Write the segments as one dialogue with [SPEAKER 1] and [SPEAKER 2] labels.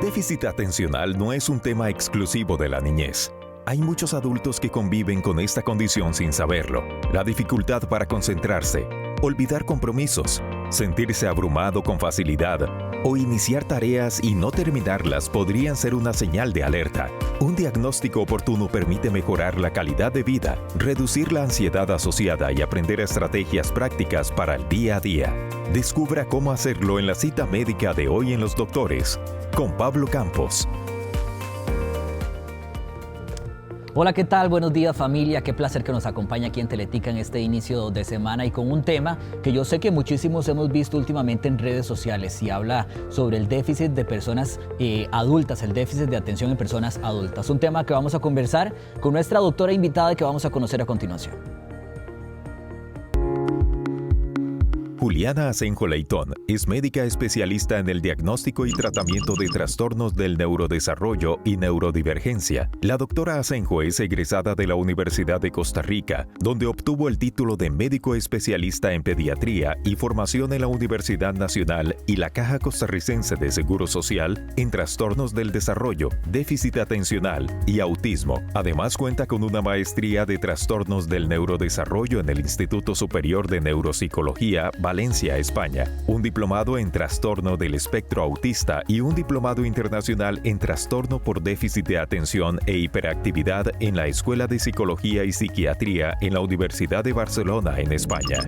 [SPEAKER 1] déficit atencional no es un tema exclusivo de la niñez. Hay muchos adultos que conviven con esta condición sin saberlo. La dificultad para concentrarse, olvidar compromisos, sentirse abrumado con facilidad o iniciar tareas y no terminarlas podrían ser una señal de alerta. Un diagnóstico oportuno permite mejorar la calidad de vida, reducir la ansiedad asociada y aprender estrategias prácticas para el día a día. Descubra cómo hacerlo en la cita médica de Hoy en Los Doctores, con Pablo Campos.
[SPEAKER 2] Hola, ¿qué tal? Buenos días, familia. Qué placer que nos acompañe aquí en Teletica en este inicio de semana y con un tema que yo sé que muchísimos hemos visto últimamente en redes sociales y habla sobre el déficit de personas adultas, el déficit de atención en personas adultas. Un tema que vamos a conversar con nuestra doctora invitada que vamos a conocer a continuación.
[SPEAKER 1] Juliana Asenjo Leitón es médica especialista en el diagnóstico y tratamiento de trastornos del neurodesarrollo y neurodivergencia. La doctora Asenjo es egresada de la Universidad de Costa Rica, donde obtuvo el título de médico especialista en pediatría y formación en la Universidad Nacional y la Caja Costarricense de Seguro Social en trastornos del desarrollo, déficit atencional y autismo. Además cuenta con una maestría de trastornos del neurodesarrollo en el Instituto Superior de Neuropsicología, Valencia, España, un diplomado en trastorno del espectro autista y un diplomado internacional en trastorno por déficit de atención e hiperactividad en la Escuela de Psicología y Psiquiatría en la Universidad de Barcelona, en España.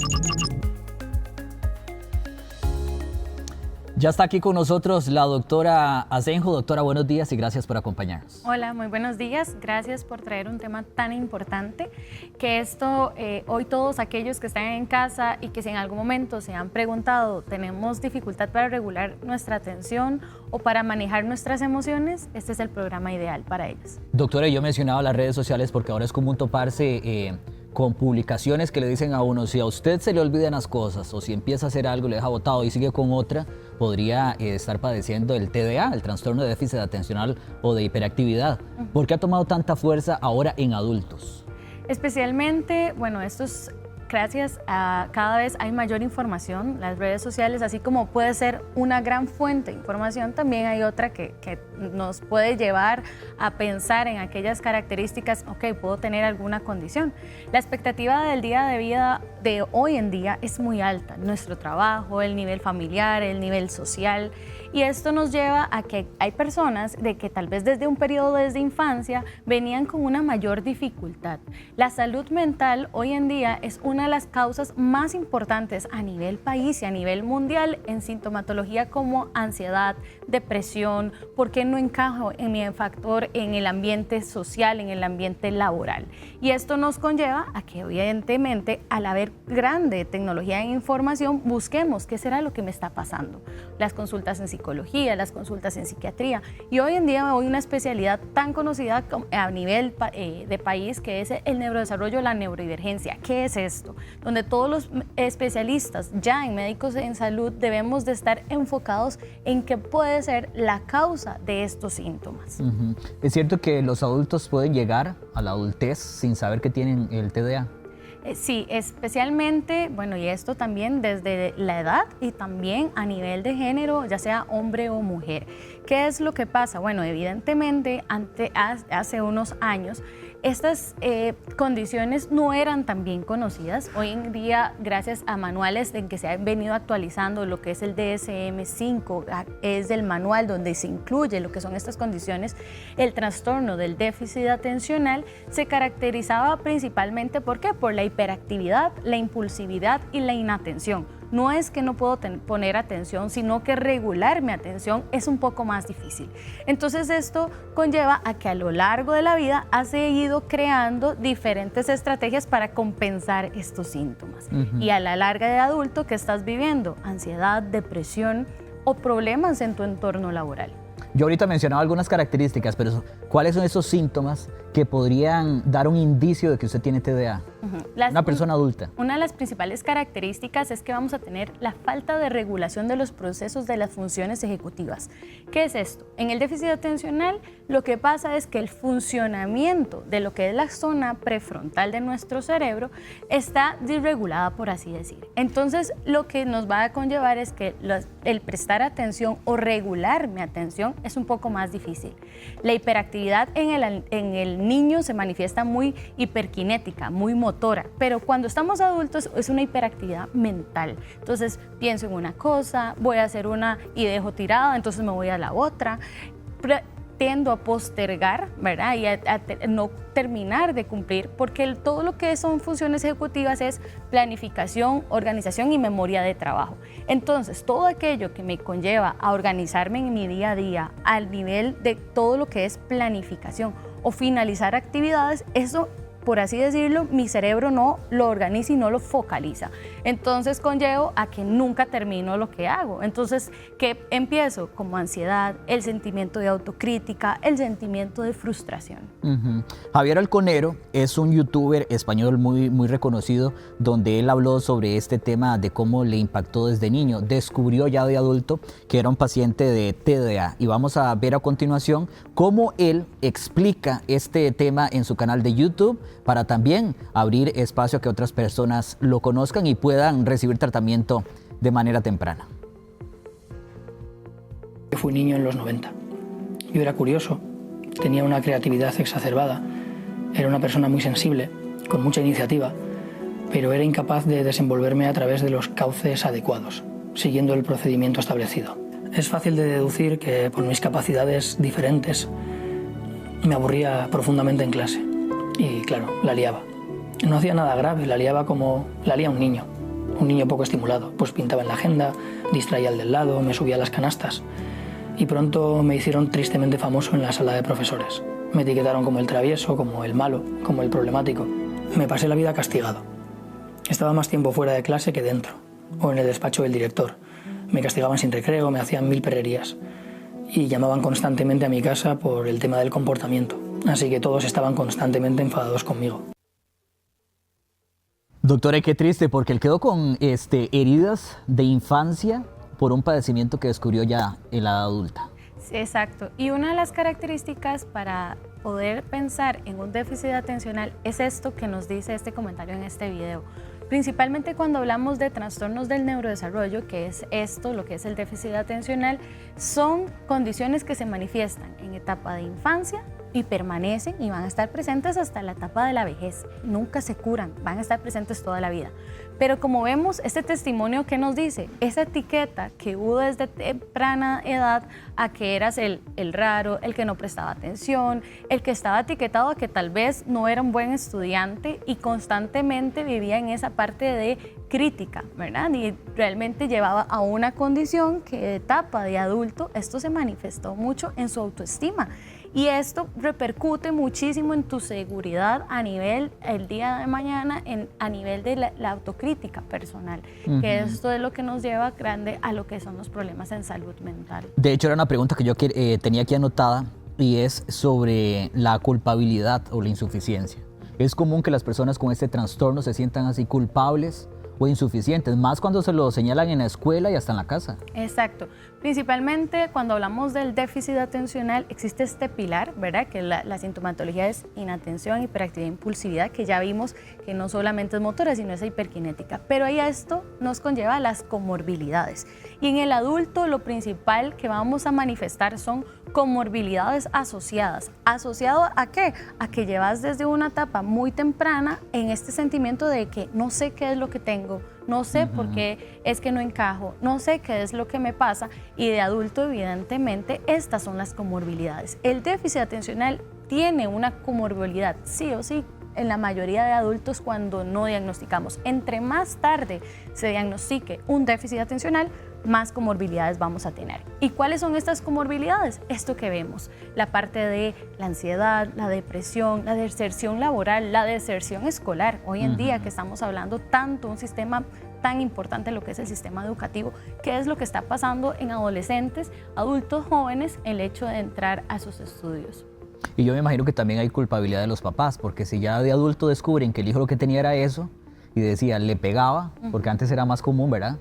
[SPEAKER 2] Ya está aquí con nosotros la doctora Asenjo. Doctora, buenos días y gracias por acompañarnos.
[SPEAKER 3] Hola, muy buenos días. Gracias por traer un tema tan importante que hoy todos aquellos que están en casa y que si en algún momento se han preguntado, ¿tenemos dificultad para regular nuestra atención o para manejar nuestras emociones? Este es el programa ideal para ellos.
[SPEAKER 2] Doctora, yo mencionaba las redes sociales porque ahora es común toparse con publicaciones que le dicen a uno, si a usted se le olvidan las cosas o si empieza a hacer algo y le deja botado y sigue con otra, podría estar padeciendo el TDA, el trastorno de déficit atencional o de hiperactividad. ¿Por qué ha tomado tanta fuerza ahora en adultos?
[SPEAKER 3] Especialmente, bueno, esto es gracias a cada vez hay mayor información, las redes sociales, así como puede ser una gran fuente de información, también hay otra que nos puede llevar a pensar en aquellas características, ok, puedo tener alguna condición. La expectativa del día de vida de hoy en día es muy alta, nuestro trabajo, el nivel familiar, el nivel social, y esto nos lleva a que hay personas de que tal vez desde un periodo desde infancia venían con una mayor dificultad. La salud mental hoy en día es una de las causas más importantes a nivel país y a nivel mundial en sintomatología como ansiedad, depresión, por qué no encajo en mi factor en el ambiente social, en el ambiente laboral. Y esto nos conlleva a que evidentemente al haber grande tecnología en información busquemos qué será lo que me está pasando. Las consultas en psicología, las consultas en psiquiatría y hoy en día hay una especialidad tan conocida a nivel de país que es el neurodesarrollo, la neurodivergencia. ¿Qué es esto? Donde todos los especialistas ya en médicos en salud debemos de estar enfocados en qué puede ser la causa de estos síntomas.
[SPEAKER 2] ¿Es cierto que los adultos pueden llegar a la adultez sin saber que tienen el TDA?
[SPEAKER 3] Sí, especialmente, bueno, y esto también desde la edad y también a nivel de género, ya sea hombre o mujer. ¿Qué es lo que pasa? Bueno, evidentemente, hace unos años, estas condiciones no eran tan bien conocidas. Hoy en día, gracias a manuales en que se han venido actualizando, lo que es el DSM-5, es el manual donde se incluye lo que son estas condiciones, el trastorno del déficit atencional se caracterizaba principalmente, ¿por qué? Por la hiperactividad, la impulsividad y la inatención. No es que no puedo poner atención, sino que regular mi atención es un poco más difícil. Entonces esto conlleva a que a lo largo de la vida ha seguido creando diferentes estrategias para compensar estos síntomas. Y a la larga de adulto, ¿qué estás viviendo? Ansiedad, depresión o problemas en tu entorno laboral.
[SPEAKER 2] Yo ahorita mencionaba algunas características, pero ¿cuáles son esos síntomas que podrían dar un indicio de que usted tiene TDA? Una persona adulta.
[SPEAKER 3] Una de las principales características es que vamos a tener la falta de regulación de los procesos de las funciones ejecutivas. ¿Qué es esto? En el déficit atencional lo que pasa es que el funcionamiento de lo que es la zona prefrontal de nuestro cerebro está desregulada, por así decir. Entonces, lo que nos va a conllevar es que el prestar atención o regular mi atención es un poco más difícil. La hiperactividad en el niño se manifiesta muy hiperkinética, muy motora, pero cuando estamos adultos es una hiperactividad mental. Entonces pienso en una cosa, voy a hacer una y dejo tirada, entonces me voy a la otra. Tiendo a postergar, ¿verdad? Y a no terminar de cumplir, porque todo lo que son funciones ejecutivas es planificación, organización y memoria de trabajo. Entonces, todo aquello que me conlleva a organizarme en mi día a día al nivel de todo lo que es planificación o finalizar actividades, eso, por así decirlo, mi cerebro no lo organiza y no lo focaliza. Entonces conllevo a que nunca termino lo que hago. Entonces, ¿qué empiezo? Como ansiedad, el sentimiento de autocrítica, el sentimiento de frustración.
[SPEAKER 2] Javier Alconero es un youtuber español muy reconocido, donde él habló sobre este tema de cómo le impactó desde niño. Descubrió ya de adulto que era un paciente de TDA. Y vamos a ver a continuación cómo él explica este tema en su canal de YouTube, para también abrir espacio a que otras personas lo conozcan y puedan recibir tratamiento de manera temprana.
[SPEAKER 4] Fui niño en los 90. Yo era curioso, tenía una creatividad exacerbada, era una persona muy sensible, con mucha iniciativa, pero era incapaz de desenvolverme a través de los cauces adecuados, siguiendo el procedimiento establecido. Es fácil de deducir que por mis capacidades diferentes me aburría profundamente en clase. Y claro, la liaba. No hacía nada grave, la liaba como la lía un niño poco estimulado. Pues pintaba en la agenda, distraía al del lado, me subía a las canastas. Y pronto me hicieron tristemente famoso en la sala de profesores. Me etiquetaron como el travieso, como el malo, como el problemático. Me pasé la vida castigado. Estaba más tiempo fuera de clase que dentro, o en el despacho del director. Me castigaban sin recreo, me hacían mil perrerías. Y llamaban constantemente a mi casa por el tema del comportamiento. Así que todos estaban constantemente enfadados conmigo.
[SPEAKER 2] Doctora, qué triste, porque él quedó con heridas de infancia por un padecimiento que descubrió ya en la edad adulta.
[SPEAKER 3] Sí, exacto. Y una de las características para poder pensar en un déficit atencional es esto que nos dice este comentario en este video. Principalmente cuando hablamos de trastornos del neurodesarrollo, que es esto, lo que es el déficit atencional, son condiciones que se manifiestan en etapa de infancia y permanecen y van a estar presentes hasta la etapa de la vejez. Nunca se curan, van a estar presentes toda la vida. Pero como vemos, este testimonio que nos dice, esa etiqueta que hubo desde temprana edad a que eras el raro, el que no prestaba atención, el que estaba etiquetado a que tal vez no era un buen estudiante y constantemente vivía en esa parte de crítica, ¿verdad? Y realmente llevaba a una condición que de etapa de adulto, esto se manifestó mucho en su autoestima. Y esto repercute muchísimo en tu seguridad a nivel, el día de mañana, a nivel de la autocrítica personal, que esto es lo que nos lleva grande a lo que son los problemas en salud mental.
[SPEAKER 2] De hecho, era una pregunta que yo tenía aquí anotada y es sobre la culpabilidad o la insuficiencia. Es común que las personas con este trastorno se sientan así culpables o insuficientes, más cuando se lo señalan en la escuela y hasta en la casa.
[SPEAKER 3] Exacto. Principalmente cuando hablamos del déficit atencional, existe este pilar, ¿verdad? Que la sintomatología es inatención, hiperactividad, impulsividad, que ya vimos que no solamente es motora, sino es hiperkinética. Pero ahí esto nos conlleva a las comorbilidades. Y en el adulto lo principal que vamos a manifestar son comorbilidades asociadas. ¿Asociado a qué? A que llevas desde una etapa muy temprana en este sentimiento de que no sé qué es lo que tengo, no sé por qué es que no encajo, no sé qué es lo que me pasa, y de adulto evidentemente estas son las comorbilidades. El déficit atencional tiene una comorbilidad sí o sí en la mayoría de adultos cuando no diagnosticamos. Entre más tarde se diagnostique un déficit atencional, más comorbilidades vamos a tener. ¿Y cuáles son estas comorbilidades? Esto que vemos, la parte de la ansiedad, la depresión, la deserción laboral, la deserción escolar. Hoy en día que estamos hablando tanto un sistema tan importante, lo que es el sistema educativo, ¿qué es lo que está pasando en adolescentes, adultos jóvenes, el hecho de entrar a sus estudios?
[SPEAKER 2] Y yo me imagino que también hay culpabilidad de los papás, porque si ya de adulto descubren que el hijo lo que tenía era eso, y decía, le pegaba, porque antes era más común, ¿verdad?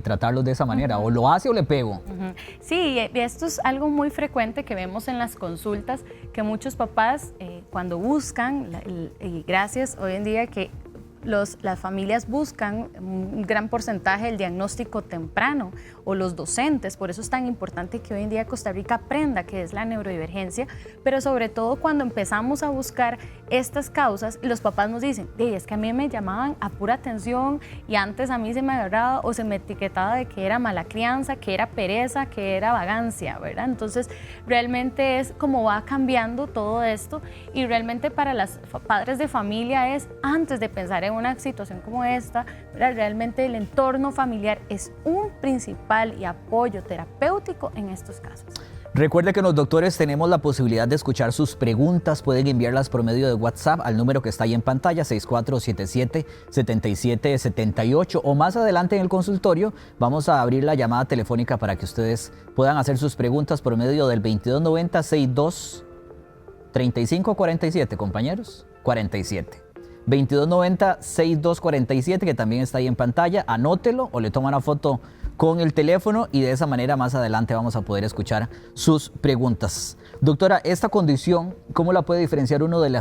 [SPEAKER 2] Tratarlos de esa manera, o lo hace o le pego.
[SPEAKER 3] Sí, esto es algo muy frecuente que vemos en las consultas, que muchos papás cuando buscan, y gracias hoy en día que las familias buscan un gran porcentaje del diagnóstico temprano, o los docentes, por eso es tan importante que hoy en día Costa Rica aprenda qué es la neurodivergencia, pero sobre todo cuando empezamos a buscar estas causas, los papás nos dicen, es que a mí me llamaban a pura atención y antes a mí se me agarraba o se me etiquetaba de que era mala crianza, que era pereza, que era vagancia, ¿verdad? Entonces realmente es como va cambiando todo esto, y realmente para los padres de familia es, antes de pensar en una situación como esta, ¿verdad? Realmente el entorno familiar es un principal y apoyo terapéutico en estos casos.
[SPEAKER 2] Recuerde que los doctores tenemos la posibilidad de escuchar sus preguntas. Pueden enviarlas por medio de WhatsApp al número que está ahí en pantalla, 6477-7778, o más adelante en el consultorio vamos a abrir la llamada telefónica para que ustedes puedan hacer sus preguntas por medio del 2290-62-3547, compañeros, 47. 2290-6247, que también está ahí en pantalla. Anótelo o le toma una foto con el teléfono y de esa manera más adelante vamos a poder escuchar sus preguntas. Doctora, esta condición, ¿cómo la puede diferenciar uno del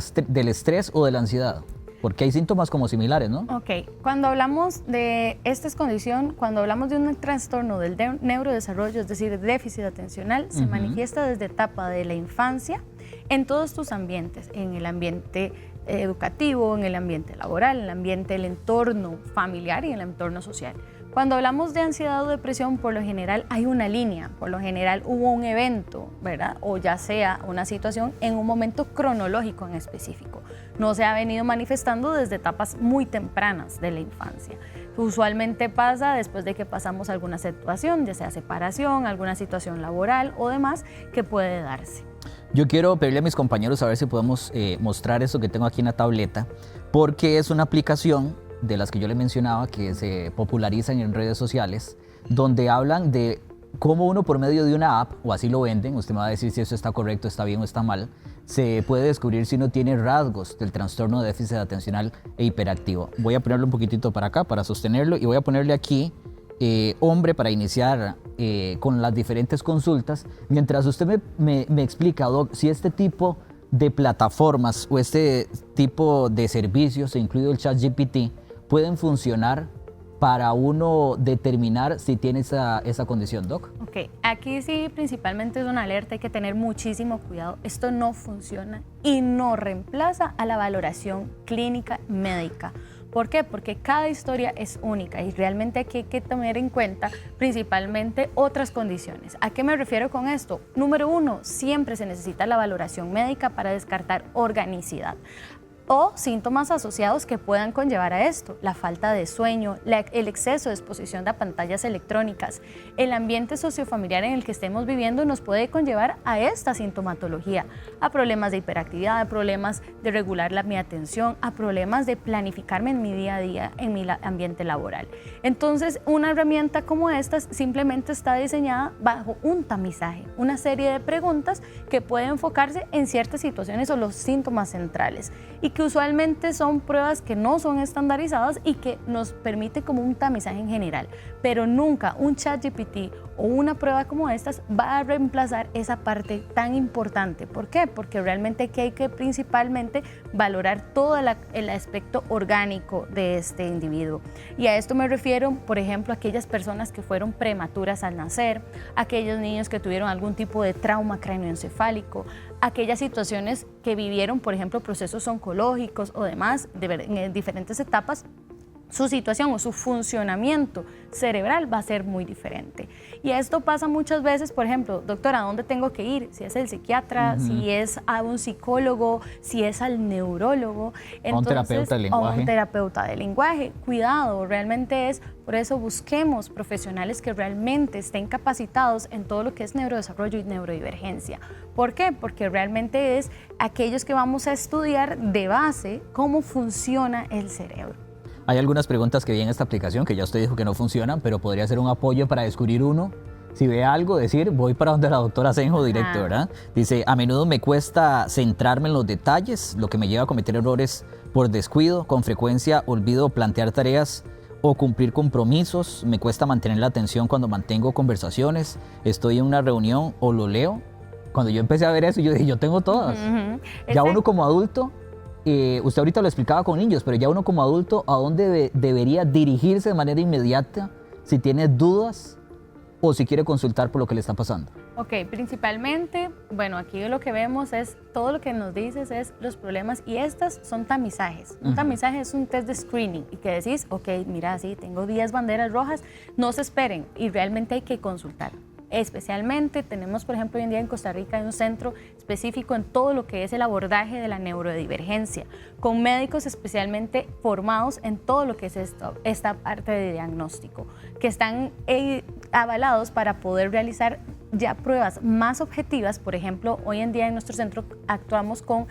[SPEAKER 2] estrés o de la ansiedad? Porque hay síntomas como similares, ¿no?
[SPEAKER 3] Ok, cuando hablamos de esta condición, cuando hablamos de un trastorno del neurodesarrollo, es decir, déficit atencional, se manifiesta desde etapa de la infancia en todos tus ambientes, en el ambiente educativo, en el ambiente laboral, en el ambiente del entorno familiar y en el entorno social. Cuando hablamos de ansiedad o depresión, por lo general hay una línea, por lo general hubo un evento, ¿verdad? O ya sea una situación en un momento cronológico en específico. No se ha venido manifestando desde etapas muy tempranas de la infancia. Usualmente pasa después de que pasamos alguna situación, ya sea separación, alguna situación laboral o demás, que puede darse.
[SPEAKER 2] Yo quiero pedirle a mis compañeros a ver si podemos mostrar eso que tengo aquí en la tableta, porque es una aplicación de las que yo le mencionaba que se popularizan en redes sociales, donde hablan de cómo uno por medio de una app, o así lo venden, usted me va a decir si eso está correcto, está bien o está mal, se puede descubrir si uno tiene rasgos del trastorno de déficit atencional e hiperactivo. Voy a ponerlo un poquitito para acá para sostenerlo y voy a ponerle aquí hombre para iniciar con las diferentes consultas. Mientras usted me explica, Doc, si este tipo de plataformas o este tipo de servicios, incluido el ChatGPT, pueden funcionar para uno determinar si tiene esa condición, Doc.
[SPEAKER 3] Ok, aquí sí principalmente es una alerta, hay que tener muchísimo cuidado. Esto no funciona y no reemplaza a la valoración clínica médica. ¿Por qué? Porque cada historia es única y realmente aquí hay que tener en cuenta principalmente otras condiciones. ¿A qué me refiero con esto? Número uno, siempre se necesita la valoración médica para descartar organicidad o síntomas asociados que puedan conllevar a esto: la falta de sueño, el exceso de exposición a pantallas electrónicas. El ambiente sociofamiliar en el que estemos viviendo nos puede conllevar a esta sintomatología, a problemas de hiperactividad, a problemas de regular mi atención, a problemas de planificarme en mi día a día, en mi ambiente laboral. Entonces, una herramienta como esta simplemente está diseñada bajo un tamizaje, una serie de preguntas que pueden enfocarse en ciertas situaciones o los síntomas centrales, y que usualmente son pruebas que no son estandarizadas y que nos permite como un tamizaje en general, pero nunca un ChatGPT o una prueba como estas va a reemplazar esa parte tan importante. ¿Por qué? Porque realmente aquí hay que principalmente valorar todo el aspecto orgánico de este individuo. Y a esto me refiero, por ejemplo, a aquellas personas que fueron prematuras al nacer, aquellos niños que tuvieron algún tipo de trauma cráneoencefálico, aquellas situaciones que vivieron, por ejemplo, procesos oncológicos o demás en diferentes etapas. Su situación o su funcionamiento cerebral va a ser muy diferente. Y esto pasa muchas veces, por ejemplo, doctora, ¿a dónde tengo que ir? Si es el psiquiatra, si es a un psicólogo, si es al neurólogo.
[SPEAKER 2] A un terapeuta del lenguaje.
[SPEAKER 3] O un terapeuta del lenguaje. Cuidado, realmente es, por eso busquemos profesionales que realmente estén capacitados en todo lo que es neurodesarrollo y neurodivergencia. ¿Por qué? Porque realmente es aquellos que vamos a estudiar de base cómo funciona el cerebro.
[SPEAKER 2] Hay algunas preguntas que vi en esta aplicación que ya usted dijo que no funcionan, pero podría ser un apoyo para descubrir uno Si ve algo, decir, voy para donde la doctora Asenjo directo, ¿verdad? Dice, a menudo me cuesta centrarme en los detalles, lo que me lleva a cometer errores por descuido. Con frecuencia olvido plantear tareas o cumplir compromisos. Me cuesta mantener la atención cuando mantengo conversaciones. Estoy en una reunión o lo leo. Cuando yo empecé a ver eso, yo dije, yo tengo todas. Ya uno como adulto, usted ahorita lo explicaba con niños, pero ya uno como adulto, ¿a dónde debería dirigirse de manera inmediata si tiene dudas o si quiere consultar por lo que le está pasando?
[SPEAKER 3] Ok, principalmente, bueno, aquí lo que vemos es, todo lo que nos dices es los problemas y estas son tamizajes. Un tamizaje es un test de screening y que decís, ok, mira, sí, tengo 10 banderas rojas, no se esperen y realmente hay que consultar. Especialmente tenemos, por ejemplo, hoy en día en Costa Rica hay un centro específico en todo lo que es el abordaje de la neurodivergencia, con médicos especialmente formados en todo lo que es esta parte de diagnóstico, que están avalados para poder realizar ya pruebas más objetivas. Por ejemplo, hoy en día en nuestro centro actuamos con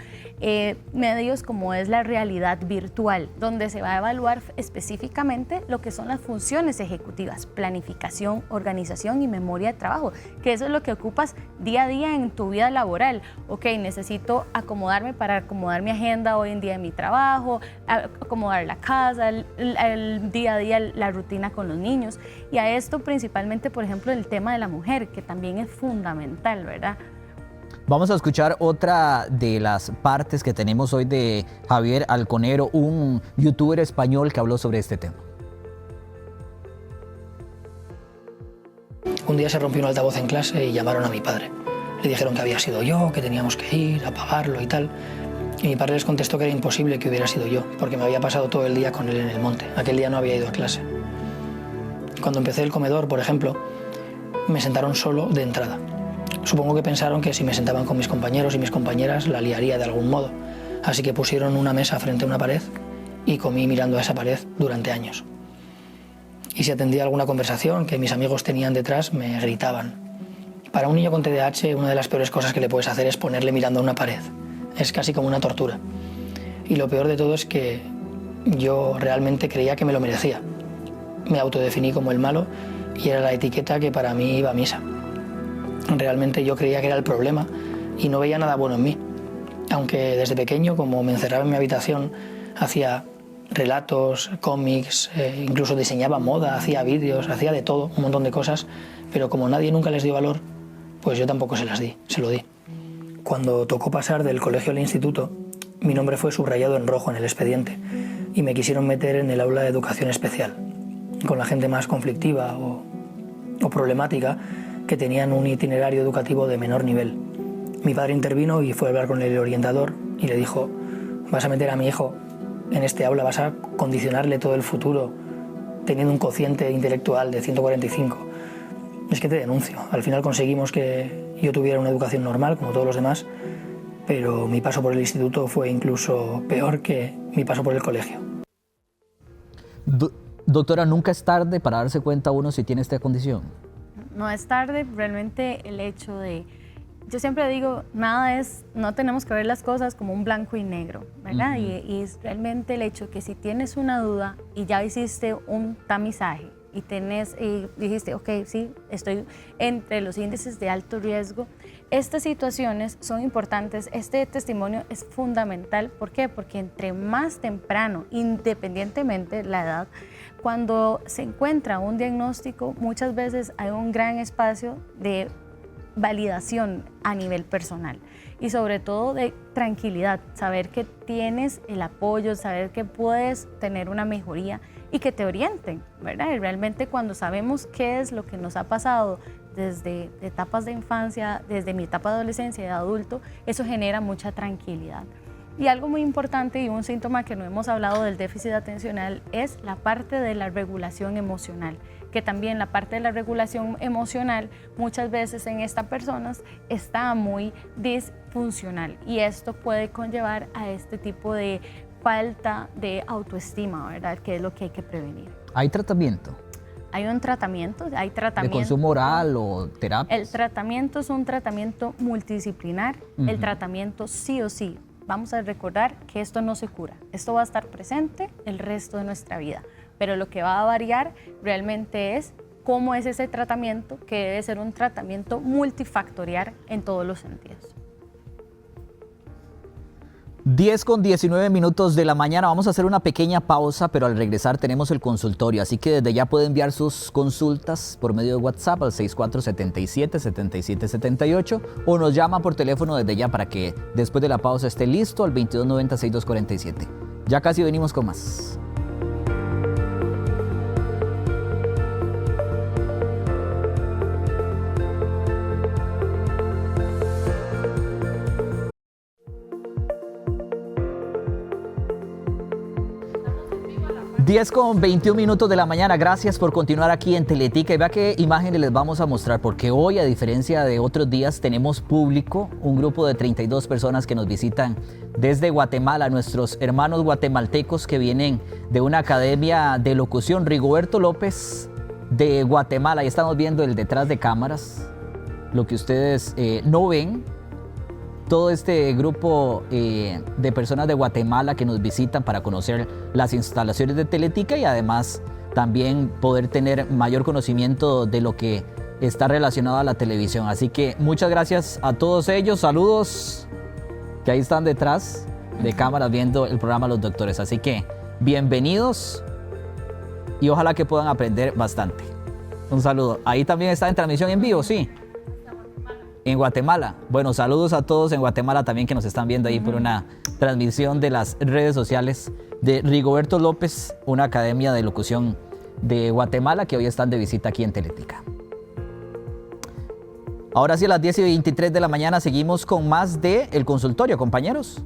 [SPEAKER 3] medios como es la realidad virtual, donde se va a evaluar específicamente lo que son las funciones ejecutivas, planificación, organización y memoria de trabajo, que eso es lo que ocupas día a día en tu vida laboral. Ok, necesito acomodarme para acomodar mi agenda hoy en día en mi trabajo, acomodar la casa, el día a día, la rutina con los niños. Y a esto principalmente, por ejemplo, el tema de la mujer, que también es fundamental, ¿verdad?
[SPEAKER 2] Vamos a escuchar otra de las partes que tenemos hoy de Javier Alconero, un youtuber español que habló sobre este tema.
[SPEAKER 4] Un día se rompió un altavoz en clase y llamaron a mi padre. Le dijeron que había sido yo, que teníamos que ir a apagarlo y tal. Y mi padre les contestó que era imposible que hubiera sido yo, porque me había pasado todo el día con él en el monte. Aquel día no había ido a clase. Cuando empecé el comedor, por ejemplo, me sentaron solo de entrada. Supongo que pensaron que si me sentaban con mis compañeros y mis compañeras la liaría de algún modo. Así que pusieron una mesa frente a una pared y comí mirando a esa pared durante años. Y si atendía alguna conversación que mis amigos tenían detrás, me gritaban. Para un niño con TDAH, una de las peores cosas que le puedes hacer es ponerle mirando a una pared. Es casi como una tortura. Y lo peor de todo es que yo realmente creía que me lo merecía. Me autodefiní como el malo y era la etiqueta que para mí iba a misa. Realmente yo creía que era el problema y no veía nada bueno en mí. Aunque desde pequeño, como me encerraba en mi habitación, hacía relatos, cómics, incluso diseñaba moda, hacía vídeos, hacía de todo, un montón de cosas, pero como nadie nunca les dio valor, pues yo tampoco se lo di. Cuando tocó pasar del colegio al instituto, mi nombre fue subrayado en rojo en el expediente y me quisieron meter en el aula de educación especial, con la gente más conflictiva o problemática, que tenían un itinerario educativo de menor nivel. Mi padre intervino y fue a hablar con el orientador y le dijo: vas a meter a mi hijo en este aula, vas a condicionarle todo el futuro teniendo un cociente intelectual de 145. Es que te denuncio. Al final conseguimos que yo tuviera una educación normal, como todos los demás, pero mi paso por el instituto fue incluso peor que mi paso por el colegio.
[SPEAKER 2] Doctora, ¿nunca es tarde para darse cuenta uno si tiene esta condición?
[SPEAKER 3] No es tarde, realmente el hecho de... Yo siempre digo, no tenemos que ver las cosas como un blanco y negro, ¿verdad? Y es realmente el hecho que si tienes una duda y ya hiciste un tamizaje y dijiste, ok, sí, estoy entre los índices de alto riesgo, estas situaciones son importantes, este testimonio es fundamental. ¿Por qué? Porque entre más temprano, independientemente de la edad, cuando se encuentra un diagnóstico, muchas veces hay un gran espacio de validación a nivel personal y sobre todo de tranquilidad, saber que tienes el apoyo, saber que puedes tener una mejoría y que te orienten, ¿verdad? Y realmente cuando sabemos qué es lo que nos ha pasado desde etapas de infancia, desde mi etapa de adolescencia y de adulto, eso genera mucha tranquilidad. Y algo muy importante y un síntoma que no hemos hablado del déficit atencional es la parte de la regulación emocional, que también la parte de la regulación emocional muchas veces en estas personas está muy disfuncional y esto puede conllevar a este tipo de falta de autoestima, ¿verdad? Que es lo que hay que prevenir.
[SPEAKER 2] ¿Hay tratamiento?
[SPEAKER 3] Hay un tratamiento,
[SPEAKER 2] ¿De consumo oral o terapia?
[SPEAKER 3] El tratamiento es un tratamiento multidisciplinar, el tratamiento sí o sí. Vamos a recordar que esto no se cura, esto va a estar presente el resto de nuestra vida, pero lo que va a variar realmente es cómo es ese tratamiento, que debe ser un tratamiento multifactorial en todos los sentidos.
[SPEAKER 2] 10:19 de la mañana, vamos a hacer una pequeña pausa, pero al regresar tenemos el consultorio, así que desde ya puede enviar sus consultas por medio de WhatsApp al 6477-7778 o nos llama por teléfono desde ya para que después de la pausa esté listo al 2290-6247. Ya casi venimos con más. Con 21 minutos de la mañana, gracias por continuar aquí en Teletica y vea qué imágenes les vamos a mostrar, porque hoy, a diferencia de otros días, tenemos público, un grupo de 32 personas que nos visitan desde Guatemala, nuestros hermanos guatemaltecos que vienen de una academia de locución, Rigoberto López de Guatemala, y estamos viendo el detrás de cámaras, lo que ustedes no ven. Todo este grupo de personas de Guatemala que nos visitan para conocer las instalaciones de Teletica y además también poder tener mayor conocimiento de lo que está relacionado a la televisión. Así que muchas gracias a todos ellos. Saludos que ahí están detrás de cámaras viendo el programa Los Doctores. Así que bienvenidos y ojalá que puedan aprender bastante. Un saludo. Ahí también está en transmisión en vivo, sí. En Guatemala. Bueno, saludos a todos en Guatemala también que nos están viendo ahí por una transmisión de las redes sociales de Rigoberto López, una academia de locución de Guatemala que hoy están de visita aquí en Teletica. Ahora sí, a las 10:23 de la mañana seguimos con más de El Consultorio, compañeros.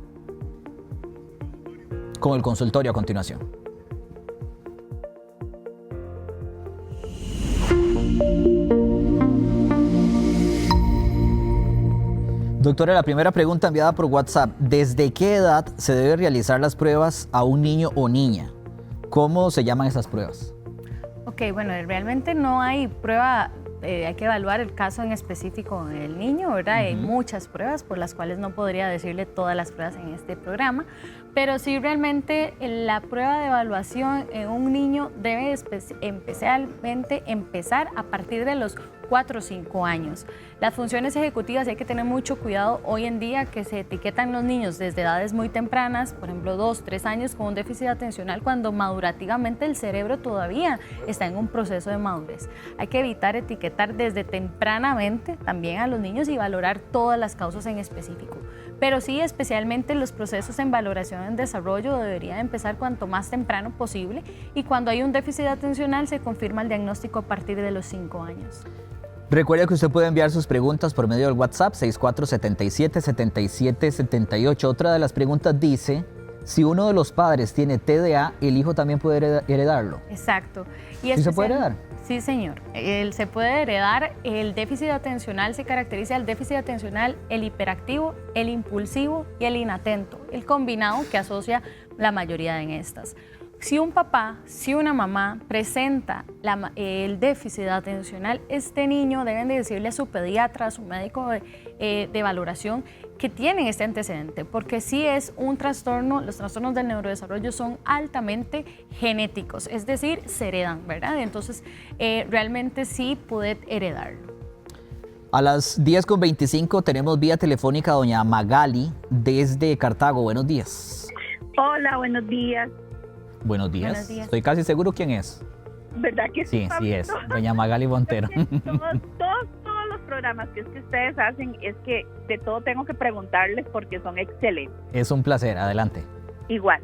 [SPEAKER 2] Con el consultorio a continuación. Doctora, la primera pregunta enviada por WhatsApp. ¿Desde qué edad se debe realizar las pruebas a un niño o niña? ¿Cómo se llaman esas pruebas?
[SPEAKER 3] Ok, bueno, realmente no hay prueba, hay que evaluar el caso en específico del niño, ¿verdad? Hay muchas pruebas por las cuales no podría decirle todas las pruebas en este programa, pero sí realmente la prueba de evaluación en un niño debe especialmente empezar a partir de los 4 o 5 años. Las funciones ejecutivas hay que tener mucho cuidado hoy en día que se etiquetan los niños desde edades muy tempranas, por ejemplo 2, 3 años con un déficit atencional cuando madurativamente el cerebro todavía está en un proceso de madurez. Hay que evitar etiquetar desde tempranamente también a los niños y valorar todas las causas en específico. Pero sí, especialmente los procesos en valoración en desarrollo deberían empezar cuanto más temprano posible y cuando hay un déficit atencional se confirma el diagnóstico a partir de los 5 años.
[SPEAKER 2] Recuerde que usted puede enviar sus preguntas por medio del WhatsApp 6477-7778. Otra de las preguntas dice, si uno de los padres tiene TDA, ¿el hijo también puede heredarlo?
[SPEAKER 3] Exacto.
[SPEAKER 2] ¿Sí se puede heredar?
[SPEAKER 3] Sí, señor. Se puede heredar. El déficit atencional se caracteriza el déficit atencional, el hiperactivo, el impulsivo y el inatento, el combinado que asocia la mayoría de estas. Si un papá, si una mamá presenta el déficit atencional, este niño deben de decirle a su pediatra, a su médico de valoración que tienen este antecedente, porque sí es un trastorno, los trastornos del neurodesarrollo son altamente genéticos, es decir, se heredan, ¿verdad? Entonces, realmente sí puede heredarlo.
[SPEAKER 2] A las 10:25 tenemos vía telefónica a doña Magali desde Cartago. Buenos días.
[SPEAKER 5] Hola, buenos días.
[SPEAKER 2] Buenos días.
[SPEAKER 3] Buenos días.
[SPEAKER 2] Estoy casi seguro quién es.
[SPEAKER 5] ¿Verdad que
[SPEAKER 2] sí? Sí, es. Doña Magali Montero.
[SPEAKER 5] Todos los programas que ustedes hacen, es que de todo tengo que preguntarles porque son excelentes.
[SPEAKER 2] Es un placer. Adelante.
[SPEAKER 5] Igual.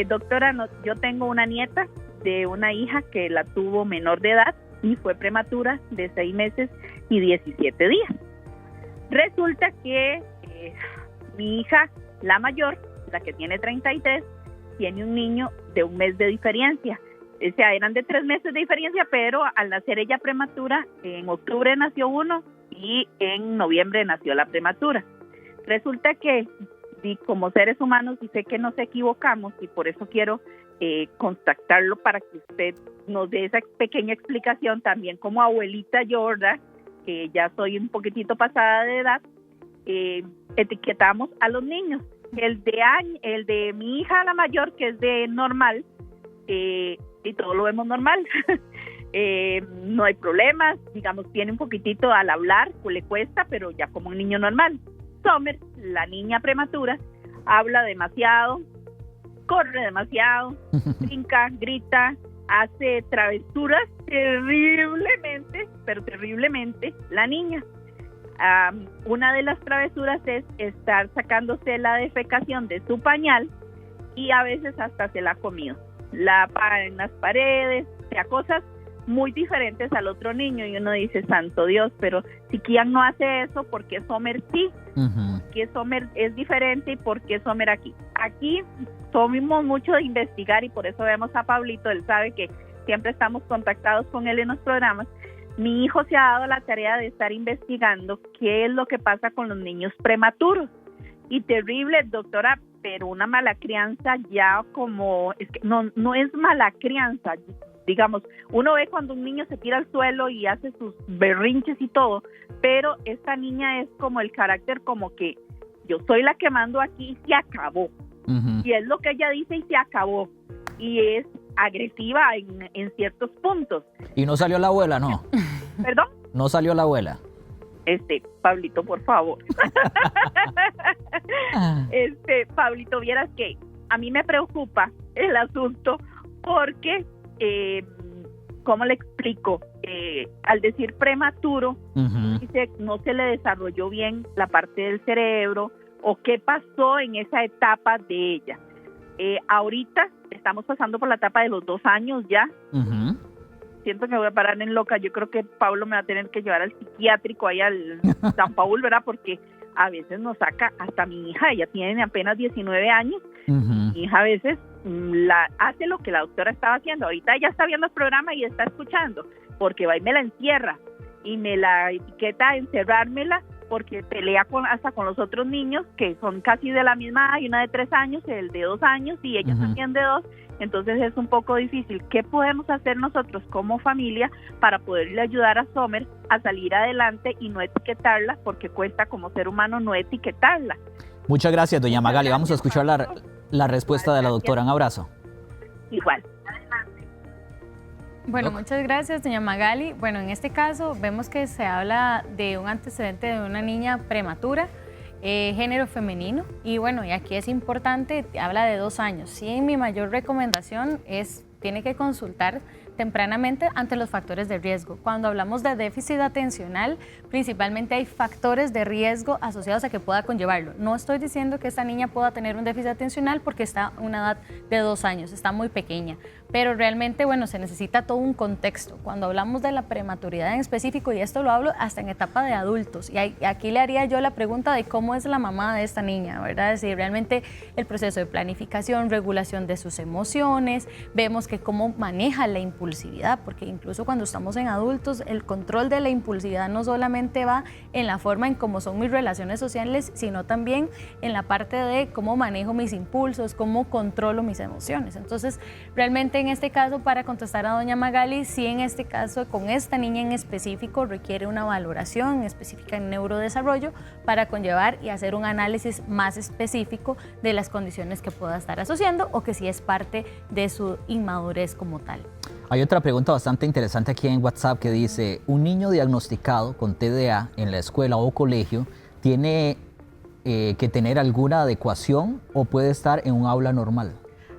[SPEAKER 5] Doctora, yo tengo una nieta de una hija que la tuvo menor de edad y fue prematura de 6 meses y 17 días. Resulta que mi hija, la mayor, la que tiene 33, tiene un niño de 1 mes de diferencia. O sea, eran de 3 meses de diferencia, pero al nacer ella prematura, en octubre nació uno y en noviembre nació la prematura. Resulta que, como seres humanos, y sé que nos equivocamos, y por eso quiero contactarlo para que usted nos dé esa pequeña explicación también como abuelita yo, ¿verdad? Que ya soy un poquitito pasada de edad, etiquetamos a los niños. El de mi hija la mayor, que es de normal, y todo lo vemos normal. no hay problemas, digamos, tiene un poquitito al hablar, pues le cuesta, pero ya como un niño normal. Summer, la niña prematura, habla demasiado, corre demasiado, brinca, grita, hace travesuras terriblemente, pero terriblemente, la niña. Una de las travesuras es estar sacándose la defecación de su pañal y a veces hasta se la ha comido. La para en las paredes, o sea, cosas muy diferentes al otro niño, y uno dice, santo Dios, pero si Kian no hace eso, ¿por qué Summer sí? ¿Por qué Summer es diferente y por qué Summer aquí? Aquí somos mucho de investigar y por eso vemos a Pablito, él sabe que siempre estamos contactados con él en los programas. Mi hijo se ha dado la tarea de estar investigando qué es lo que pasa con los niños prematuros. Y terrible, doctora, pero una mala crianza ya como, es que no es mala crianza. Digamos, uno ve cuando un niño se tira al suelo y hace sus berrinches y todo, pero esta niña es como el carácter como que yo soy la que mando aquí y se acabó. Y es lo que ella dice y se acabó. Y es agresiva en ciertos puntos.
[SPEAKER 2] ¿Y no salió la abuela, no?
[SPEAKER 5] ¿Perdón?
[SPEAKER 2] ¿No salió la abuela?
[SPEAKER 5] Pablito, por favor. Pablito, vieras que a mí me preocupa el asunto porque, ¿cómo le explico? Al decir prematuro, dice, no se le desarrolló bien la parte del cerebro o qué pasó en esa etapa de ella. Ahorita estamos pasando por la etapa de los 2 años ya. Siento que voy a parar en loca. Yo creo que Pablo me va a tener que llevar al psiquiátrico, ahí al San Paul, ¿verdad? Porque a veces nos saca, hasta mi hija, ella tiene apenas 19 años, mi hija a veces hace lo que la doctora estaba haciendo. Ahorita ella está viendo el programa y está escuchando, porque va y me la encierra y me la etiqueta a encerrármela, porque pelea hasta con los otros niños que son casi de la misma edad, hay una de 3 años, el de 2 años y ella también de 2, entonces es un poco difícil. ¿Qué podemos hacer nosotros como familia para poderle ayudar a Summer a salir adelante y no etiquetarla, porque cuesta como ser humano no etiquetarla?
[SPEAKER 2] Muchas gracias, doña Magali. Vamos a escuchar la respuesta de la doctora. Un abrazo.
[SPEAKER 5] Igual.
[SPEAKER 3] Bueno, muchas gracias, doña Magali. Bueno, en este caso vemos que se habla de un antecedente de una niña prematura, género femenino, y bueno, y aquí es importante, habla de 2 años. Sí, mi mayor recomendación es, tiene que consultar tempranamente ante los factores de riesgo. Cuando hablamos de déficit atencional, principalmente hay factores de riesgo asociados a que pueda conllevarlo. No estoy diciendo que esta niña pueda tener un déficit atencional porque está a una edad de 2 años, está muy pequeña, pero realmente, bueno, se necesita todo un contexto. Cuando hablamos de la prematuridad en específico, y esto lo hablo hasta en etapa de adultos, y aquí le haría yo la pregunta de cómo es la mamá de esta niña, ¿verdad? Es decir, realmente el proceso de planificación, regulación de sus emociones, vemos que cómo maneja la impulsividad, porque incluso cuando estamos en adultos, el control de la impulsividad no solamente va en la forma en cómo son mis relaciones sociales, sino también en la parte de cómo manejo mis impulsos, cómo controlo mis emociones. Entonces, realmente en este caso, para contestar a doña Magali, sí, en este caso, con esta niña en específico, requiere una valoración específica en neurodesarrollo para conllevar y hacer un análisis más específico de las condiciones que pueda estar asociando o que sí es parte de su inmadurez como tal.
[SPEAKER 2] Hay otra pregunta bastante interesante aquí en WhatsApp que dice, ¿un niño diagnosticado con TDA en la escuela o colegio tiene que tener alguna adecuación o puede estar en un aula normal?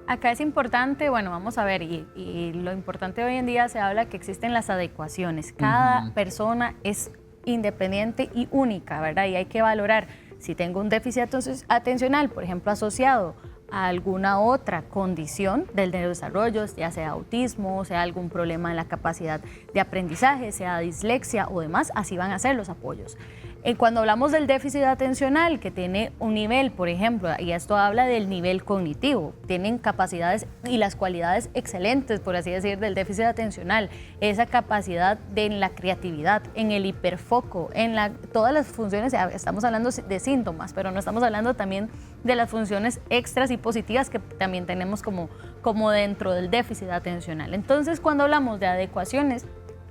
[SPEAKER 3] Acá es importante, bueno, vamos a ver, y lo importante hoy en día se habla que existen las adecuaciones. Cada persona es independiente y única, ¿verdad? Y hay que valorar si tengo un déficit atencional, por ejemplo, asociado a alguna otra condición del neurodesarrollo, ya sea autismo, sea algún problema en la capacidad de aprendizaje, sea dislexia o demás, así van a ser los apoyos. Cuando hablamos del déficit atencional, que tiene un nivel, por ejemplo, y esto habla del nivel cognitivo, tienen capacidades y las cualidades excelentes, por así decir, del déficit atencional, esa capacidad en la creatividad, en el hiperfoco, en todas las funciones, estamos hablando de síntomas, pero no estamos hablando también de las funciones extras y positivas que también tenemos como dentro del déficit atencional. Entonces, cuando hablamos de adecuaciones,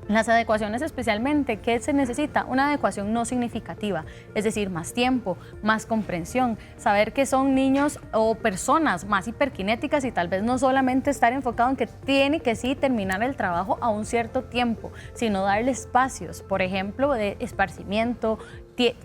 [SPEAKER 3] Las adecuaciones especialmente, ¿qué se necesita? Una adecuación no significativa, es decir, más tiempo, más comprensión, saber que son niños o personas más hiperkinéticas y tal vez no solamente estar enfocado en que tiene que sí terminar el trabajo a un cierto tiempo, sino darle espacios, por ejemplo, de esparcimiento,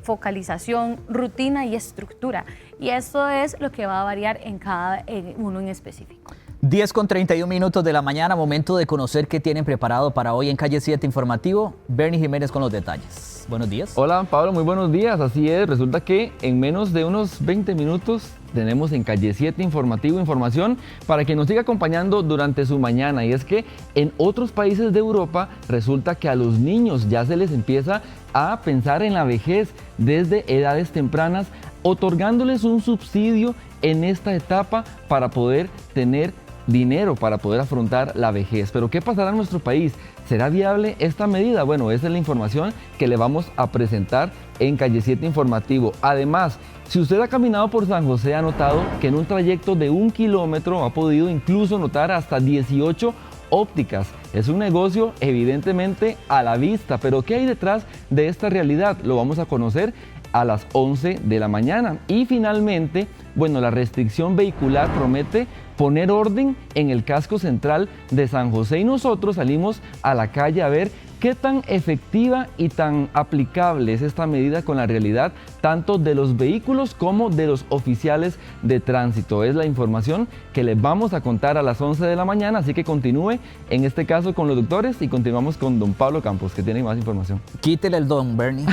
[SPEAKER 3] focalización, rutina y estructura. Y esto es lo que va a variar en cada uno en específico.
[SPEAKER 2] 10:31 de la mañana, momento de conocer qué tienen preparado para hoy en Calle 7 Informativo. Bernie Jiménez con los detalles. Buenos días.
[SPEAKER 6] Hola Pablo, muy buenos días. Así es, resulta que en menos de unos 20 minutos tenemos en Calle 7 Informativo información para que nos siga acompañando durante su mañana. Y es que en otros países de Europa resulta que a los niños ya se les empieza a pensar en la vejez desde edades tempranas, otorgándoles un subsidio en esta etapa para poder tener dinero para poder afrontar la vejez. Pero ¿qué pasará en nuestro país? ¿Será viable esta medida? Bueno, esa es la información que le vamos a presentar en Calle 7 Informativo. Además, si usted ha caminado por San José, ha notado que en un trayecto de 1 kilómetro ha podido incluso notar hasta 18 ópticas. Es un negocio evidentemente a la vista, pero ¿qué hay detrás de esta realidad? Lo vamos a conocer a las 11 de la mañana. Y finalmente, bueno, la restricción vehicular promete poner orden en el casco central de San José y nosotros salimos a la calle a ver qué tan efectiva y tan aplicable es esta medida con la realidad tanto de los vehículos como de los oficiales de tránsito. Es la información que les vamos a contar a las 11 de la mañana, así que continúe en este caso con los doctores y continuamos con don Pablo Campos, que tiene más información.
[SPEAKER 2] Quítele el don, Bernie.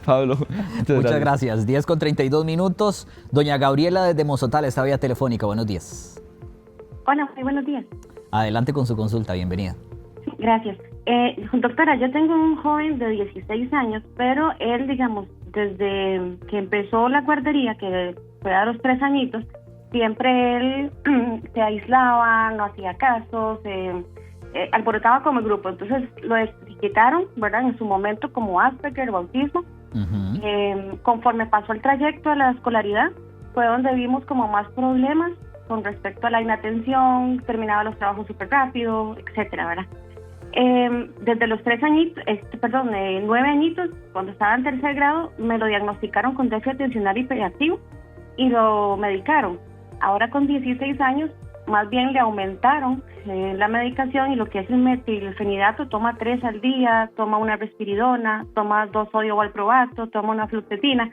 [SPEAKER 6] Pablo,
[SPEAKER 2] muchas gracias. 10:32. Doña Gabriela desde Mozotal está vía telefónica. Buenos días.
[SPEAKER 7] Hola, muy buenos días.
[SPEAKER 2] Adelante con su consulta, bienvenida.
[SPEAKER 7] Gracias. Doctora, yo tengo un joven de 16 años, pero él, digamos, desde que empezó la guardería, que fue a los 3 añitos, siempre él se aislaba, no hacía caso, se alborotaba como el grupo. Entonces lo etiquetaron, ¿verdad?, en su momento como Asperger o autismo. Conforme pasó el trayecto a la escolaridad, fue donde vimos como más problemas con respecto a la inatención, terminaba los trabajos súper rápido, etcétera, ¿verdad? Desde los 9 añitos, cuando estaba en 3er grado, me lo diagnosticaron con déficit atencional hiperactivo y lo medicaron. Ahora con 16 años, más bien le aumentaron la medicación y lo que es el metilfenidato, toma 3 al día, toma una risperidona, toma 2 sodio valproato, toma una fluoxetina,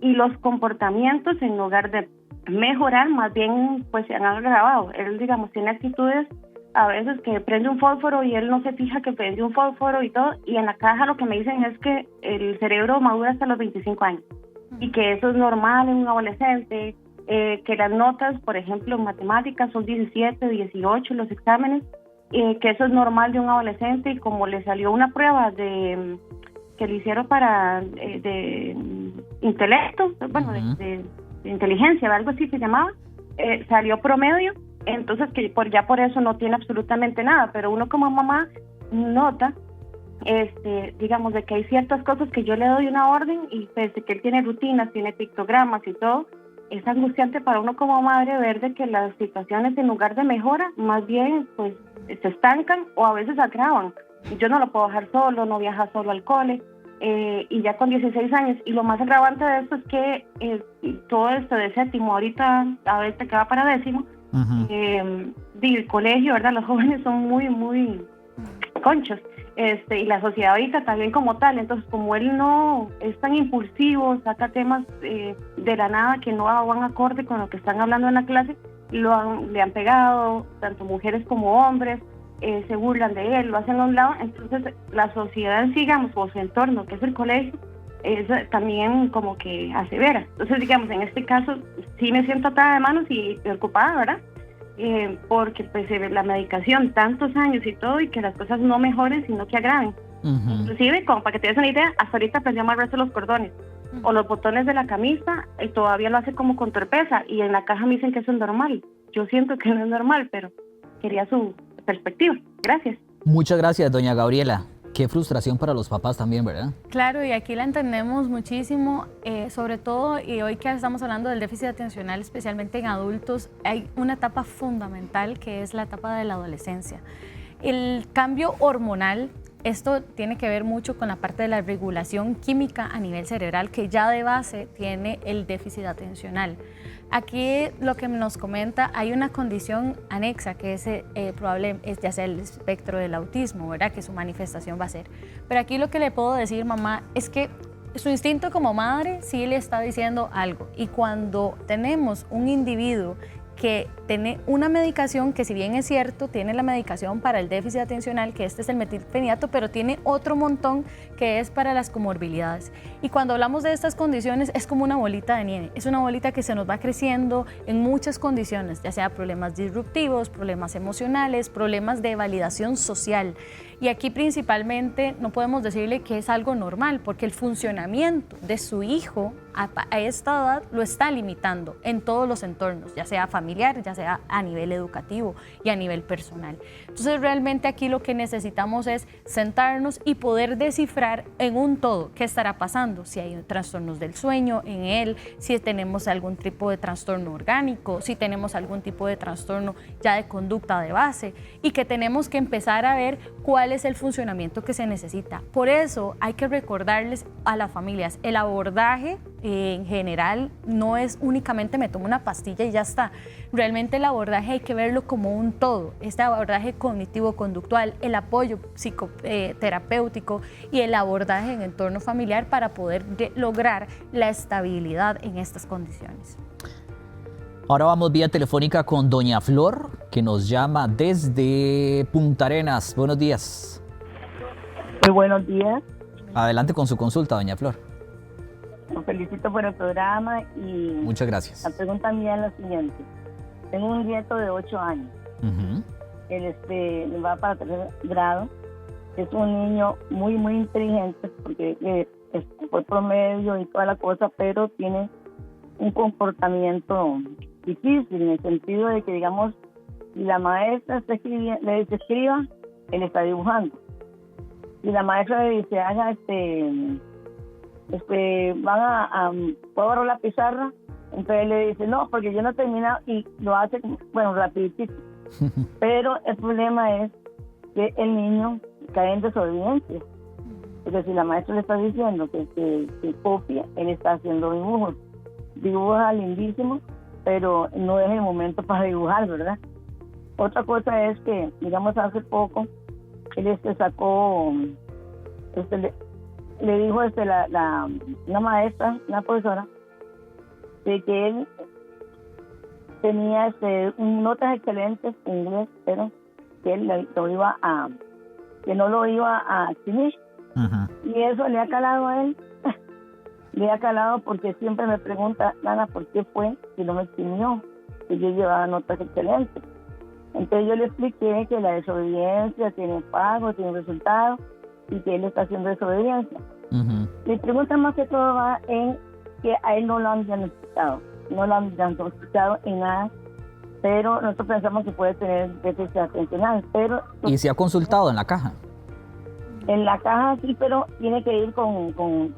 [SPEAKER 7] y los comportamientos, en lugar de mejorar, más bien pues se han agravado. Él, digamos, tiene actitudes a veces que prende un fósforo y él no se fija que prende un fósforo y todo, y en la caja lo que me dicen es que el cerebro madura hasta los 25 años y que eso es normal en un adolescente, que las notas, por ejemplo, en matemáticas son 17, 18 los exámenes, que eso es normal de un adolescente, y como le salió una prueba que le hicieron para de intelecto, bueno, de inteligencia, algo así se llamaba, salió promedio. Entonces que ya por eso no tiene absolutamente nada, pero uno como mamá nota, digamos, de que hay ciertas cosas que yo le doy una orden y pese que él tiene rutinas, tiene pictogramas y todo, es angustiante para uno como madre ver de que las situaciones en lugar de mejora, más bien pues se estancan o a veces agravan. Yo no lo puedo dejar solo, no viaja solo al cole, y ya con 16 años, y lo más agravante de esto es que todo esto de séptimo, ahorita a veces que va para décimo, el colegio, ¿verdad? Los jóvenes son muy, muy conchos, y la sociedad ahorita también como tal. Entonces, como él no es tan impulsivo, saca temas de la nada que no van acorde con lo que están hablando en la clase, le han pegado, tanto mujeres como hombres, se burlan de él, lo hacen a un lado. Entonces, la sociedad, digamos, o su entorno, que es el colegio, es también como que asevera. Entonces, digamos, en este caso sí me siento atada de manos y preocupada, ¿verdad? Porque pues la medicación, tantos años y todo, y que las cosas no mejoren, sino que agraven. Inclusive, como para que te des una idea, hasta ahorita aprendió a amarrarse los cordones o los botones de la camisa, y todavía lo hace como con torpeza, y en la caja me dicen que eso es normal. Yo siento que no es normal, pero quería su perspectiva. Gracias.
[SPEAKER 2] Muchas gracias, doña Gabriela. Qué frustración para los papás también, ¿verdad?
[SPEAKER 3] Claro, y aquí la entendemos muchísimo, sobre todo, y hoy que estamos hablando del déficit atencional, especialmente en adultos, hay una etapa fundamental que es la etapa de la adolescencia. El cambio hormonal, esto tiene que ver mucho con la parte de la regulación química a nivel cerebral, que ya de base tiene el déficit atencional. Aquí lo que nos comenta, hay una condición anexa que es probable, ya sea el espectro del autismo, ¿verdad? Que su manifestación va a ser. Pero aquí lo que le puedo decir, mamá, es que su instinto como madre sí le está diciendo algo. Y cuando tenemos un individuo que tiene una medicación que, si bien es cierto, tiene la medicación para el déficit atencional, que este es el metilfenidato, pero tiene otro montón que es para las comorbilidades. Y cuando hablamos de estas condiciones es como una bolita de nieve, es una bolita que se nos va creciendo en muchas condiciones, ya sea problemas disruptivos, problemas emocionales, problemas de validación social. Y aquí principalmente no podemos decirle que es algo normal, porque el funcionamiento de su hijo a esta edad lo está limitando en todos los entornos, ya sea familiar, ya sea a nivel educativo y a nivel personal. Entonces realmente aquí lo que necesitamos es sentarnos y poder descifrar en un todo qué estará pasando, si hay trastornos del sueño en él, si tenemos algún tipo de trastorno orgánico, si tenemos algún tipo de trastorno ya de conducta de base, y que tenemos que empezar a ver cuál es el funcionamiento que se necesita. Por eso hay que recordarles a las familias, el abordaje en general no es únicamente me tomo una pastilla y ya está. Realmente el abordaje hay que verlo como un todo, este abordaje cognitivo-conductual, el apoyo psicoterapéutico y el abordaje en entorno familiar para poder lograr la estabilidad en estas condiciones.
[SPEAKER 2] Ahora vamos vía telefónica con doña Flor, que nos llama desde Punta Arenas. Buenos días.
[SPEAKER 8] Muy buenos días.
[SPEAKER 2] Adelante con su consulta, doña Flor.
[SPEAKER 8] Los felicito por el programa y...
[SPEAKER 2] Muchas gracias.
[SPEAKER 8] La pregunta mía es la siguiente. Tengo un nieto de 8 años. Él va para 3º grado. Es un niño muy, muy inteligente porque fue promedio y toda la cosa, pero tiene un comportamiento difícil en el sentido de que, digamos, si la maestra le dice escriba, él está dibujando. Si la maestra le dice haga ¿puedo agarrar la pizarra? Entonces él le dice no, porque yo no he terminado, y lo hace, bueno, rapidito. Pero el problema es que el niño cae en desobediencia. Porque si la maestra le está diciendo que copia, él está haciendo dibujos. Dibuja lindísimo, pero no es el momento para dibujar, ¿verdad? Otra cosa es que, digamos, hace poco, él sacó, le dijo una maestra, una profesora, de que él tenía notas excelentes en inglés, pero que él que no lo iba a eximir. Y eso le ha calado a él. Le ha calado porque siempre me pregunta, Nana, ¿por qué fue que no me eximió? Que yo llevaba notas excelentes. Entonces yo le expliqué que la desobediencia tiene pago, tiene resultado, y que él está haciendo desobediencia. Mi pregunta más que todo va en que a él no lo han diagnosticado, en nada, pero nosotros pensamos que puede tener déficit atencional.
[SPEAKER 2] ¿Y se ha consultado en la caja?
[SPEAKER 8] En la caja sí, pero tiene que ir con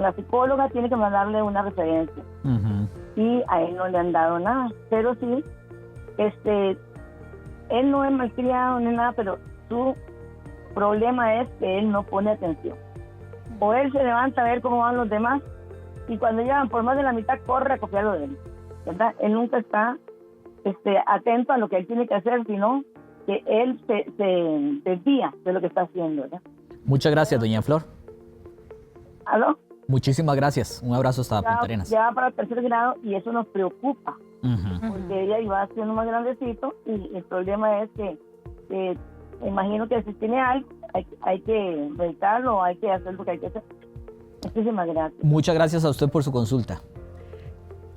[SPEAKER 8] la psicóloga, tiene que mandarle una referencia. Y a él no le han dado nada, pero sí, él no es malcriado ni nada, pero su problema es que él no pone atención. O él se levanta a ver cómo van los demás, y cuando llegan por más de la mitad corre a copiarlo de él, ¿verdad? Él nunca está atento a lo que él tiene que hacer, sino que él se desvía de lo que está haciendo, ¿verdad?
[SPEAKER 2] Muchas gracias, doña Flor.
[SPEAKER 8] ¿Aló?
[SPEAKER 2] Muchísimas gracias. Un abrazo hasta Punta Arenas.
[SPEAKER 8] Ya va para el 3º grado y eso nos preocupa, porque ella iba haciendo más grandecito, y el problema es que me imagino que si tiene algo, hay que meditarlo, hay que hacer lo que hay que hacer. Muchísimas gracias.
[SPEAKER 2] Muchas gracias a usted por su consulta.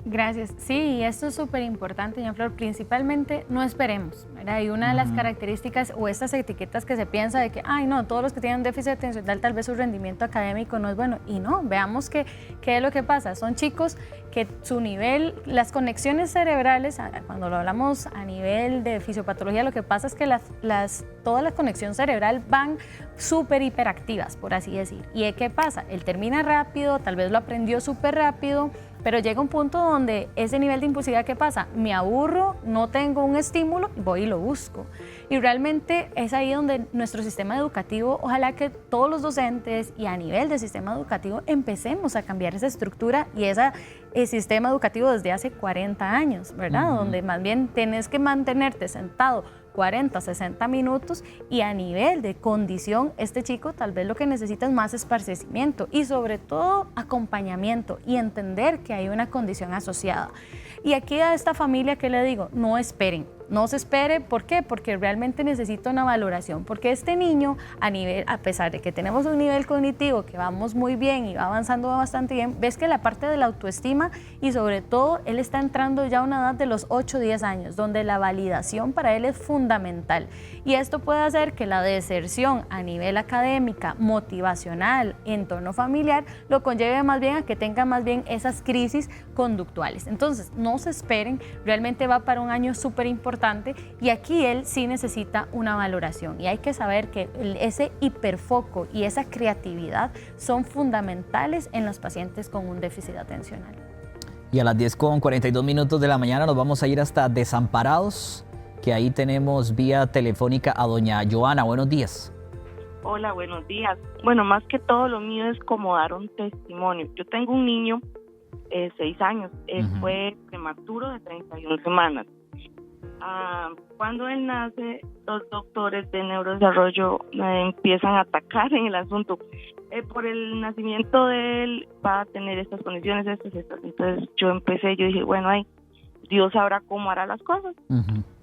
[SPEAKER 3] Gracias. Sí, esto es súper importante, doña Flor. Principalmente no esperemos, ¿verdad? Y una de las características o estas etiquetas que se piensa de que, ay no, todos los que tienen déficit atencional tal vez su rendimiento académico no es bueno. Y no, veamos qué es lo que pasa. Son chicos que su nivel, las conexiones cerebrales, cuando lo hablamos a nivel de fisiopatología, lo que pasa es que toda la conexión cerebral van súper hiperactivas, por así decir. ¿Y qué pasa? Él termina rápido, tal vez lo aprendió súper rápido, Pero llega un punto donde ese nivel de impulsividad, ¿qué pasa? Me aburro, no tengo un estímulo, voy y lo busco. Y realmente es ahí donde nuestro sistema educativo, ojalá que todos los docentes y a nivel del sistema educativo empecemos a cambiar esa estructura y ese sistema educativo desde hace 40 años, ¿verdad? Donde más bien tienes que mantenerte sentado 40, 60 minutos y a nivel de condición, este chico tal vez lo que necesita es más esparcimiento y sobre todo acompañamiento y entender que hay una condición asociada. Y aquí a esta familia, ¿qué le digo? No esperen. No se espere, ¿por qué? Porque realmente necesita una valoración, porque este niño, a pesar de que tenemos un nivel cognitivo que vamos muy bien y va avanzando bastante bien, ves que la parte de la autoestima y sobre todo él está entrando ya a una edad de los 8 o 10 años, donde la validación para él es fundamental. Y esto puede hacer que la deserción a nivel académica, motivacional, entorno familiar, lo conlleve más bien a que tenga más bien esas crisis conductuales. Entonces, no se esperen, realmente va para un año súper importante y aquí él sí necesita una valoración y hay que saber que ese hiperfoco y esa creatividad son fundamentales en los pacientes con un déficit atencional.
[SPEAKER 2] Y a las 10:42 de la mañana nos vamos a ir hasta Desamparados, que ahí tenemos vía telefónica a doña Joana. Buenos días.
[SPEAKER 9] Hola, buenos días. Bueno, más que todo lo mío es como dar un testimonio. Yo tengo un niño, 6 años, él fue prematuro de 31 semanas. Cuando él nace, los doctores de neurodesarrollo empiezan a atacar en el asunto. Por el nacimiento de él va a tener estas condiciones, estas. Entonces yo dije, bueno, Dios sabrá cómo hará las cosas.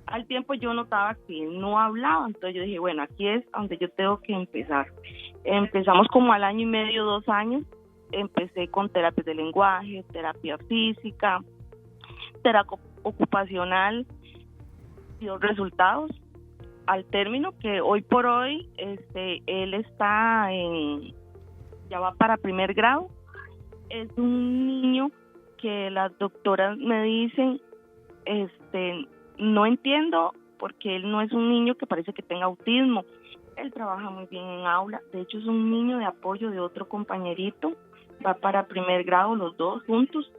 [SPEAKER 9] Al tiempo yo notaba que él no hablaba, entonces yo dije, bueno, aquí es donde yo tengo que empezar. Empezamos como al 1 año y medio, 2 años, empecé con terapias de lenguaje, terapia física, terapia ocupacional, dio resultados al término que hoy por hoy él está ya va para 1er grado. Es un niño que las doctoras me dicen no entiendo porque él no es un niño que parece que tenga autismo. Él trabaja muy bien en aula, de hecho es un niño de apoyo de otro compañerito, va para 1er grado los dos juntos.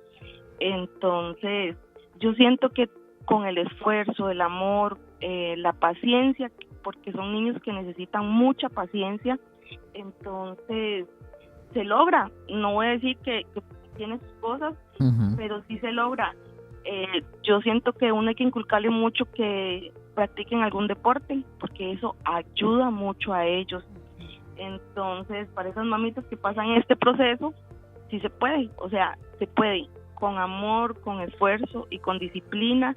[SPEAKER 9] Entonces yo siento que con el esfuerzo, el amor, la paciencia, porque son niños que necesitan mucha paciencia, entonces se logra. No voy a decir que tiene sus cosas, pero sí se logra. Yo siento que uno hay que inculcarle mucho que practiquen algún deporte, porque eso ayuda mucho a ellos. Entonces, para esas mamitas que pasan este proceso, sí se puede, o sea, se puede. Con amor, con esfuerzo y con disciplina.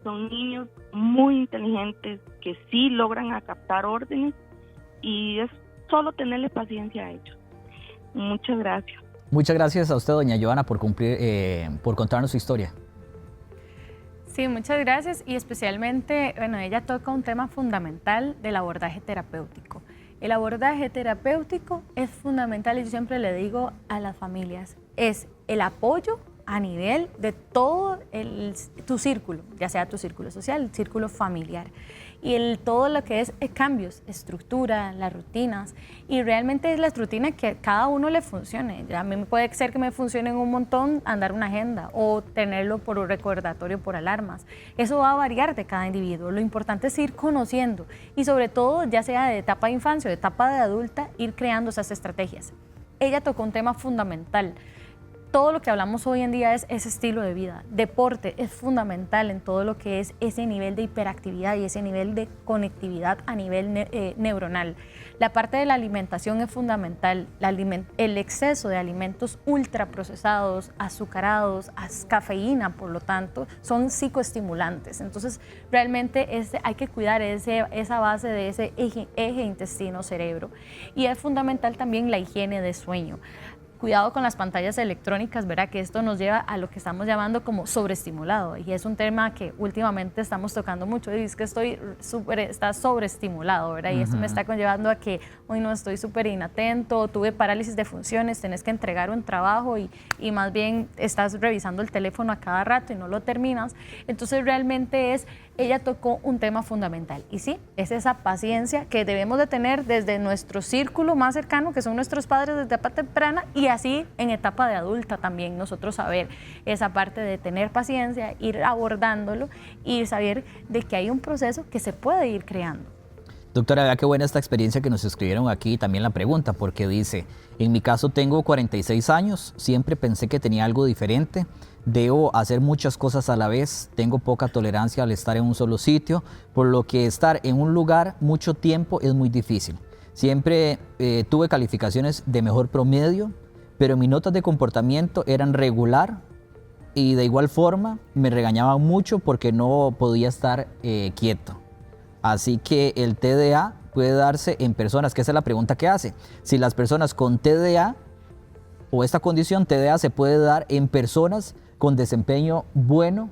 [SPEAKER 9] Son niños muy inteligentes que sí logran captar órdenes y es solo tenerle paciencia a ellos. Muchas gracias.
[SPEAKER 2] Muchas gracias a usted, doña Joana, por contarnos su historia.
[SPEAKER 3] Sí, muchas gracias y especialmente, bueno, ella toca un tema fundamental del abordaje terapéutico. El abordaje terapéutico es fundamental y yo siempre le digo a las familias, es el apoyo a nivel de todo tu círculo, ya sea tu círculo social, el círculo familiar, y todo lo que es cambios, estructura, las rutinas, y realmente es la rutina que a cada uno le funcione. A mí puede ser que me funcione un montón andar una agenda o tenerlo por un recordatorio por alarmas. Eso va a variar de cada individuo. Lo importante es ir conociendo y sobre todo, ya sea de etapa de infancia o de etapa de adulta, ir creando esas estrategias. Ella tocó un tema fundamental. Todo lo que hablamos hoy en día es ese estilo de vida. Deporte es fundamental en todo lo que es ese nivel de hiperactividad y ese nivel de conectividad a nivel neuronal. La parte de la alimentación es fundamental. El exceso de alimentos ultraprocesados, azucarados, cafeína, por lo tanto, son psicoestimulantes. Entonces, realmente hay que cuidar esa base de ese eje intestino-cerebro. Y es fundamental también la higiene de sueño. Cuidado con las pantallas electrónicas, ¿verdad? Que esto nos lleva a lo que estamos llamando como sobreestimulado y es un tema que últimamente estamos tocando mucho y es que está sobreestimulado, ¿verdad? Y esto me está conllevando a que hoy no estoy súper inatento, tuve parálisis de funciones, tenés que entregar un trabajo y más bien estás revisando el teléfono a cada rato y no lo terminas. Entonces realmente es ella tocó un tema fundamental. Y sí, es esa paciencia que debemos de tener desde nuestro círculo más cercano, que son nuestros padres desde etapa temprana, y así en etapa de adulta también nosotros saber esa parte de tener paciencia, ir abordándolo y saber de que hay un proceso que se puede ir creando.
[SPEAKER 2] Doctora, vea qué buena esta experiencia que nos escribieron aquí, también la pregunta, porque dice, en mi caso tengo 46 años, siempre pensé que tenía algo diferente, debo hacer muchas cosas a la vez, tengo poca tolerancia al estar en un solo sitio, por lo que estar en un lugar mucho tiempo es muy difícil. Siempre tuve calificaciones de mejor promedio, pero mis notas de comportamiento eran regular y de igual forma me regañaban mucho porque no podía estar quieto. Así que el TDA puede darse en personas, que esa es la pregunta que hace. Si las personas con TDA o esta condición TDA se puede dar en personas con desempeño bueno,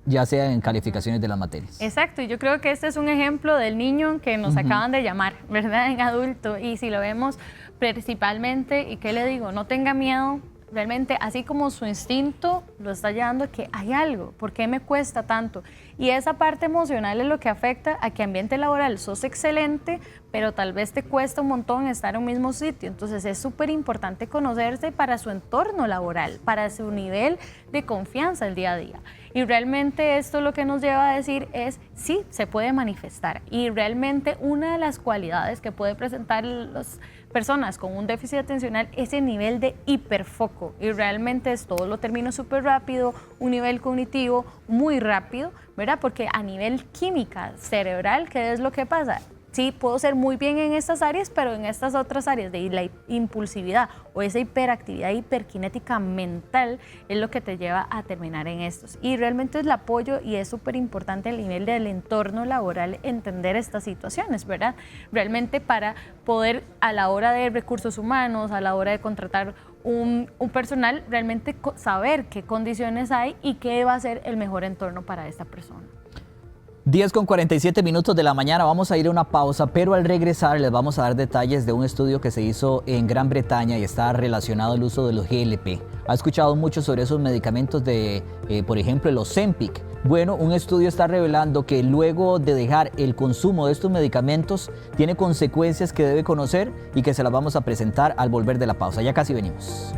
[SPEAKER 2] ya sea en calificaciones de las materias.
[SPEAKER 3] Exacto, y yo creo que este es un ejemplo del niño que nos acaban de llamar, ¿verdad? En adulto, y si lo vemos principalmente, ¿y qué le digo? No tenga miedo. Realmente, así como su instinto lo está llevando a que hay algo, ¿por qué me cuesta tanto? Y esa parte emocional es lo que afecta a que ambiente laboral sos excelente, pero tal vez te cuesta un montón estar en un mismo sitio. Entonces es súper importante conocerse para su entorno laboral, para su nivel de confianza el día a día. Y realmente esto lo que nos lleva a decir es, sí, se puede manifestar. Y realmente una de las cualidades que puede presentar las personas con un déficit atencional es el nivel de hiperfoco. Y realmente es todo lo termino súper rápido, un nivel cognitivo muy rápido, ¿verdad? Porque a nivel química cerebral, ¿qué es lo que pasa? Sí, puedo ser muy bien en estas áreas, pero en estas otras áreas de la impulsividad o esa hiperactividad hiperkinética mental es lo que te lleva a terminar en estos. Y realmente es el apoyo y es súper importante el nivel del entorno laboral entender estas situaciones, ¿verdad? Realmente para poder a la hora de recursos humanos, a la hora de contratar un personal, realmente saber qué condiciones hay y qué va a ser el mejor entorno para esta persona.
[SPEAKER 2] 10:47 de la mañana, vamos a ir a una pausa, pero al regresar les vamos a dar detalles de un estudio que se hizo en Gran Bretaña y está relacionado al uso de los GLP. ¿Ha escuchado mucho sobre esos medicamentos de, por ejemplo, los Ozempic? Bueno, un estudio está revelando que luego de dejar el consumo de estos medicamentos tiene consecuencias que debe conocer y que se las vamos a presentar al volver de la pausa. Ya casi venimos.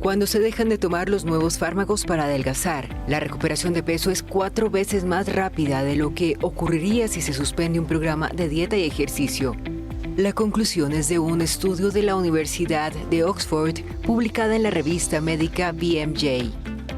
[SPEAKER 10] Cuando se dejan de tomar los nuevos fármacos para adelgazar, la recuperación de peso es 4 veces más rápida de lo que ocurriría si se suspende un programa de dieta y ejercicio. La conclusión es de un estudio de la Universidad de Oxford, publicada en la revista médica BMJ.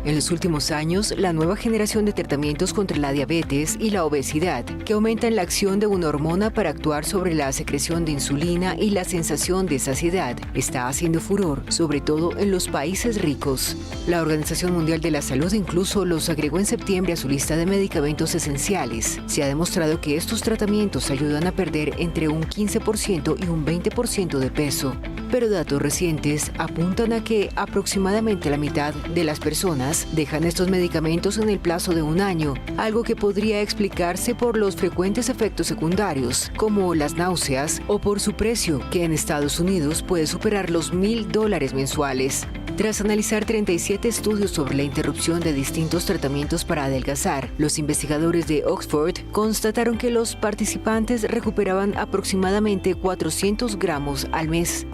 [SPEAKER 10] En los últimos años, la nueva generación de tratamientos contra la diabetes y la obesidad, que aumentan la acción de una hormona para actuar sobre la secreción de insulina y la sensación de saciedad, está haciendo furor, sobre todo en los países ricos. La Organización Mundial de la Salud incluso los agregó en septiembre a su lista de medicamentos esenciales. Se ha demostrado que estos tratamientos ayudan a perder entre un 15% y un 20% de peso. Pero datos recientes apuntan a que aproximadamente la mitad de las personas dejan estos medicamentos en el plazo de un año, algo que podría explicarse por los frecuentes efectos secundarios, como las náuseas, o por su precio, que en Estados Unidos puede superar los $1,000 mensuales. Tras analizar 37 estudios sobre la interrupción de distintos tratamientos para adelgazar, los investigadores de Oxford constataron que los participantes recuperaban aproximadamente 400 gramos al mes.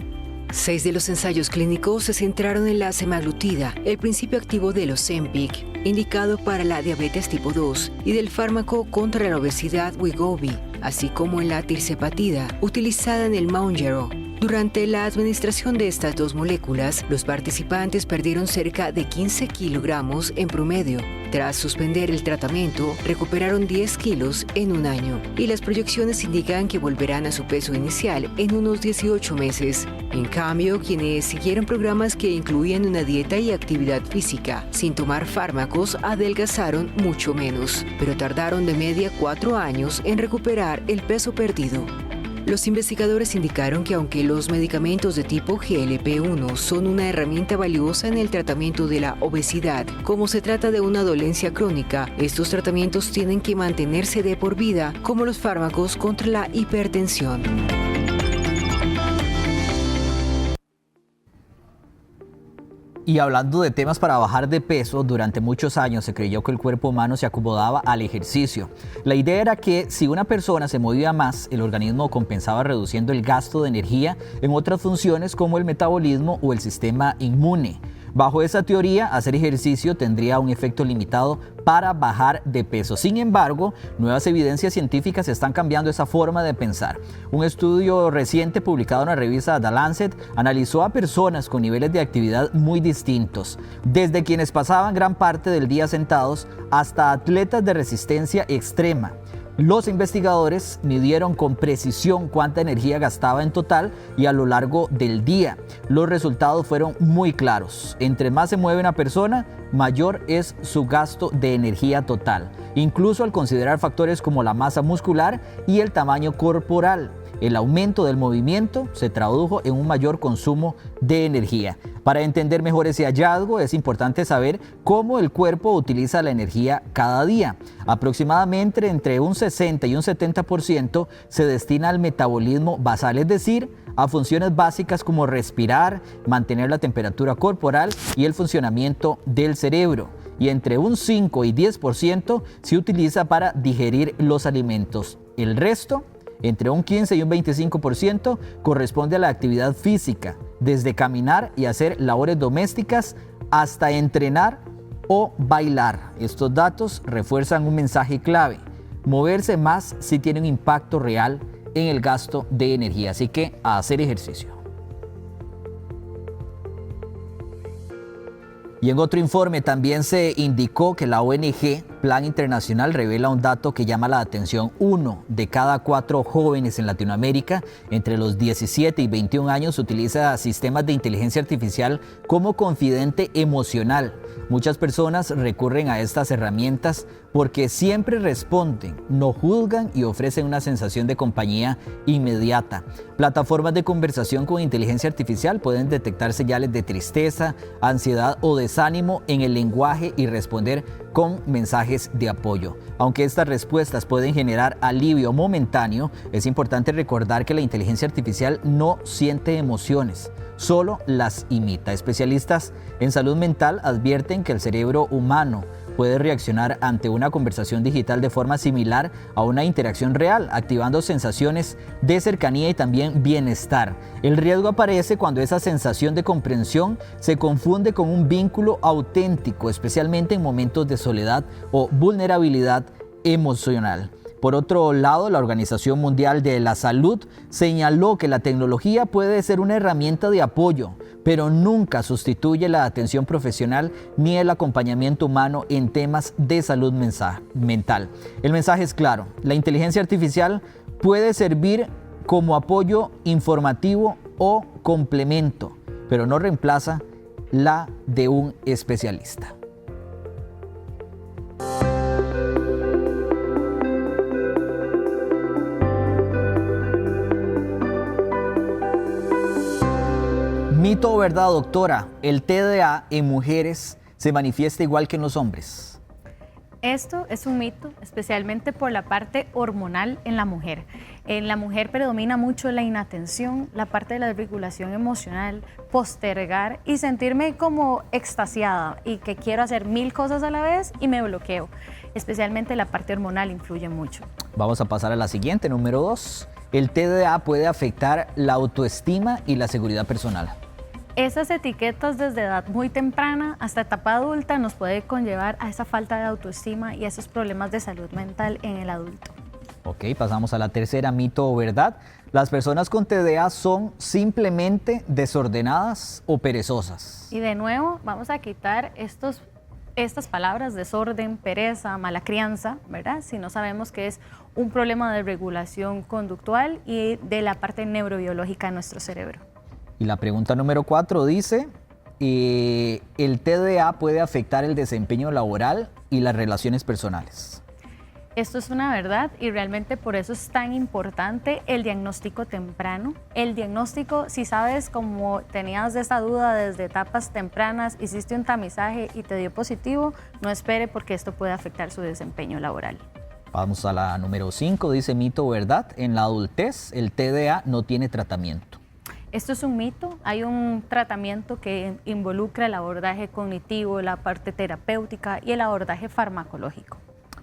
[SPEAKER 10] 6 de los ensayos clínicos se centraron en la semaglutida, el principio activo del Ozempic, indicado para la diabetes tipo 2, y del fármaco contra la obesidad Wegovy, así como en la tirzepatida, utilizada en el Mounjaro. Durante la administración de estas dos moléculas, los participantes perdieron cerca de 15 kilogramos en promedio. Tras suspender el tratamiento, recuperaron 10 kilos en un año, y las proyecciones indican que volverán a su peso inicial en unos 18 meses. En cambio, quienes siguieron programas que incluían una dieta y actividad física, sin tomar fármacos, adelgazaron mucho menos, pero tardaron de media 4 años en recuperar el peso perdido. Los investigadores indicaron que aunque los medicamentos de tipo GLP-1 son una herramienta valiosa en el tratamiento de la obesidad, como se trata de una dolencia crónica, estos tratamientos tienen que mantenerse de por vida, como los fármacos contra la hipertensión.
[SPEAKER 2] Y hablando de temas para bajar de peso, durante muchos años se creyó que el cuerpo humano se acomodaba al ejercicio. La idea era que si una persona se movía más, el organismo compensaba reduciendo el gasto de energía en otras funciones como el metabolismo o el sistema inmune. Bajo esa teoría, hacer ejercicio tendría un efecto limitado para bajar de peso. Sin embargo, nuevas evidencias científicas están cambiando esa forma de pensar. Un estudio reciente publicado en la revista The Lancet analizó a personas con niveles de actividad muy distintos, desde quienes pasaban gran parte del día sentados hasta atletas de resistencia extrema. Los investigadores midieron con precisión cuánta energía gastaba en total y a lo largo del día. Los resultados fueron muy claros. Entre más se mueve una persona, mayor es su gasto de energía total, incluso al considerar factores como la masa muscular y el tamaño corporal. El aumento del movimiento se tradujo en un mayor consumo de energía. Para entender mejor ese hallazgo es importante saber cómo el cuerpo utiliza la energía cada día. Aproximadamente entre un 60 y un 70% se destina al metabolismo basal, es decir, a funciones básicas como respirar, mantener la temperatura corporal y el funcionamiento del cerebro. Y entre un 5 y 10% se utiliza para digerir los alimentos. El resto, entre un 15 y un 25%, corresponde a la actividad física, desde caminar y hacer labores domésticas hasta entrenar o bailar. Estos datos refuerzan un mensaje clave: moverse más sí tiene un impacto real en el gasto de energía, así que a hacer ejercicio. Y en otro informe también se indicó que la ONG Plan Internacional revela un dato que llama la atención. 1 de cada 4 jóvenes en Latinoamérica entre los 17 y 21 años utiliza sistemas de inteligencia artificial como confidente emocional. Muchas personas recurren a estas herramientas porque siempre responden, no juzgan y ofrecen una sensación de compañía inmediata. Plataformas de conversación con inteligencia artificial pueden detectar señales de tristeza, ansiedad o desánimo en el lenguaje y responder con mensajes de apoyo. Aunque estas respuestas pueden generar alivio momentáneo, es importante recordar que la inteligencia artificial no siente emociones, solo las imita. Especialistas en salud mental advierten que el cerebro humano puede reaccionar ante una conversación digital de forma similar a una interacción real, activando sensaciones de cercanía y también bienestar. El riesgo aparece cuando esa sensación de comprensión se confunde con un vínculo auténtico, especialmente en momentos de soledad o vulnerabilidad emocional. Por otro lado, la Organización Mundial de la Salud señaló que la tecnología puede ser una herramienta de apoyo, pero nunca sustituye la atención profesional ni el acompañamiento humano en temas de salud mental. El mensaje es claro: la inteligencia artificial puede servir como apoyo informativo o complemento, pero no reemplaza la de un especialista. ¿Mito o verdad, doctora? ¿El TDA en mujeres se manifiesta igual que en los hombres?
[SPEAKER 3] Esto es un mito, especialmente por la parte hormonal en la mujer. En la mujer predomina mucho la inatención, la parte de la regulación emocional, postergar y sentirme como extasiada y que quiero hacer 1000 cosas a la vez y me bloqueo. Especialmente la parte hormonal influye mucho.
[SPEAKER 2] Vamos a pasar a la siguiente, número 2. ¿El TDA puede afectar la autoestima y la seguridad personal?
[SPEAKER 3] Esas etiquetas desde edad muy temprana hasta etapa adulta nos puede conllevar a esa falta de autoestima y a esos problemas de salud mental en el adulto.
[SPEAKER 2] Ok, pasamos a la tercera, mito o verdad. ¿Las personas con TDA son simplemente desordenadas o perezosas?
[SPEAKER 3] Y de nuevo vamos a quitar estas palabras: desorden, pereza, mala crianza, ¿verdad? Si no sabemos que es un problema de regulación conductual y de la parte neurobiológica de nuestro cerebro.
[SPEAKER 2] Y la pregunta número 4 dice: ¿el TDA puede afectar el desempeño laboral y las relaciones personales?
[SPEAKER 3] Esto es una verdad y realmente por eso es tan importante el diagnóstico temprano. El diagnóstico, si sabes como tenías esta duda desde etapas tempranas, hiciste un tamizaje y te dio positivo, no espere porque esto puede afectar su desempeño laboral.
[SPEAKER 2] Vamos a la número 5, dice mito o verdad. En la adultez el TDA no tiene tratamiento.
[SPEAKER 3] Esto es un mito, hay un tratamiento que involucra el abordaje cognitivo, la parte terapéutica y el abordaje farmacológico.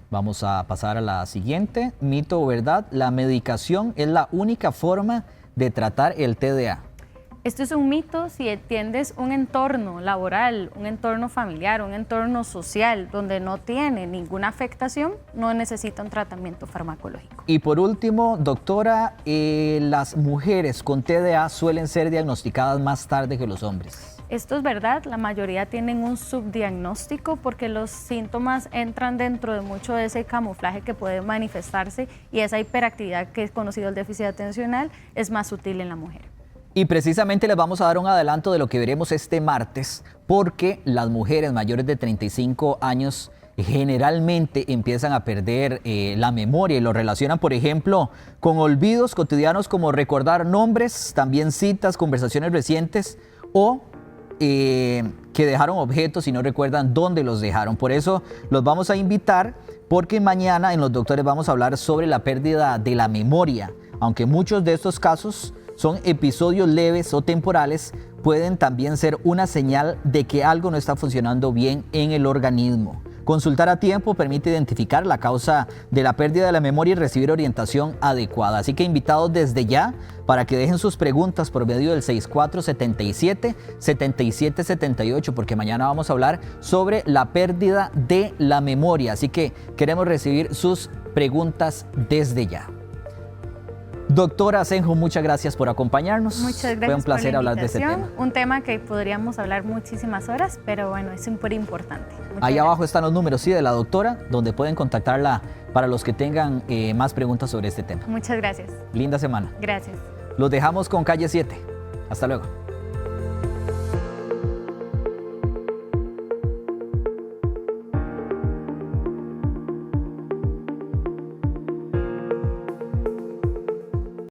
[SPEAKER 2] Vamos a pasar a la siguiente, mito o verdad, la medicación es la única forma de tratar el TDA.
[SPEAKER 3] Esto es un mito si entiendes un entorno laboral, un entorno familiar, un entorno social donde no tiene ninguna afectación, no necesita un tratamiento farmacológico.
[SPEAKER 2] Y por último, doctora, las mujeres con TDA suelen ser diagnosticadas más tarde que los hombres.
[SPEAKER 3] Esto es verdad, la mayoría tienen un subdiagnóstico porque los síntomas entran dentro de mucho de ese camuflaje que puede manifestarse y esa hiperactividad que es conocido el déficit atencional es más sutil en la mujer.
[SPEAKER 2] Y precisamente les vamos a dar un adelanto de lo que veremos este martes, porque las mujeres mayores de 35 años generalmente empiezan a perder la memoria y lo relacionan, por ejemplo, con olvidos cotidianos como recordar nombres, también citas, conversaciones recientes o que dejaron objetos y no recuerdan dónde los dejaron. Por eso los vamos a invitar, porque mañana en Los Doctores vamos a hablar sobre la pérdida de la memoria. Aunque muchos de estos casos son episodios leves o temporales, pueden también ser una señal de que algo no está funcionando bien en el organismo. Consultar a tiempo permite identificar la causa de la pérdida de la memoria y recibir orientación adecuada. Así que invitados desde ya para que dejen sus preguntas por medio del 6477-7778, porque mañana vamos a hablar sobre la pérdida de la memoria. Así que queremos recibir sus preguntas desde ya. Doctora Asenjo, muchas gracias por acompañarnos.
[SPEAKER 3] Muchas gracias.
[SPEAKER 2] Fue un placer hablar de este tema.
[SPEAKER 3] Un tema que podríamos hablar muchísimas horas, pero bueno, es súper importante.
[SPEAKER 2] Ahí abajo están los números, sí, de la doctora, donde pueden contactarla para los que tengan más preguntas sobre este tema.
[SPEAKER 3] Muchas gracias.
[SPEAKER 2] Linda semana.
[SPEAKER 3] Gracias.
[SPEAKER 2] Los dejamos con Calle 7. Hasta luego.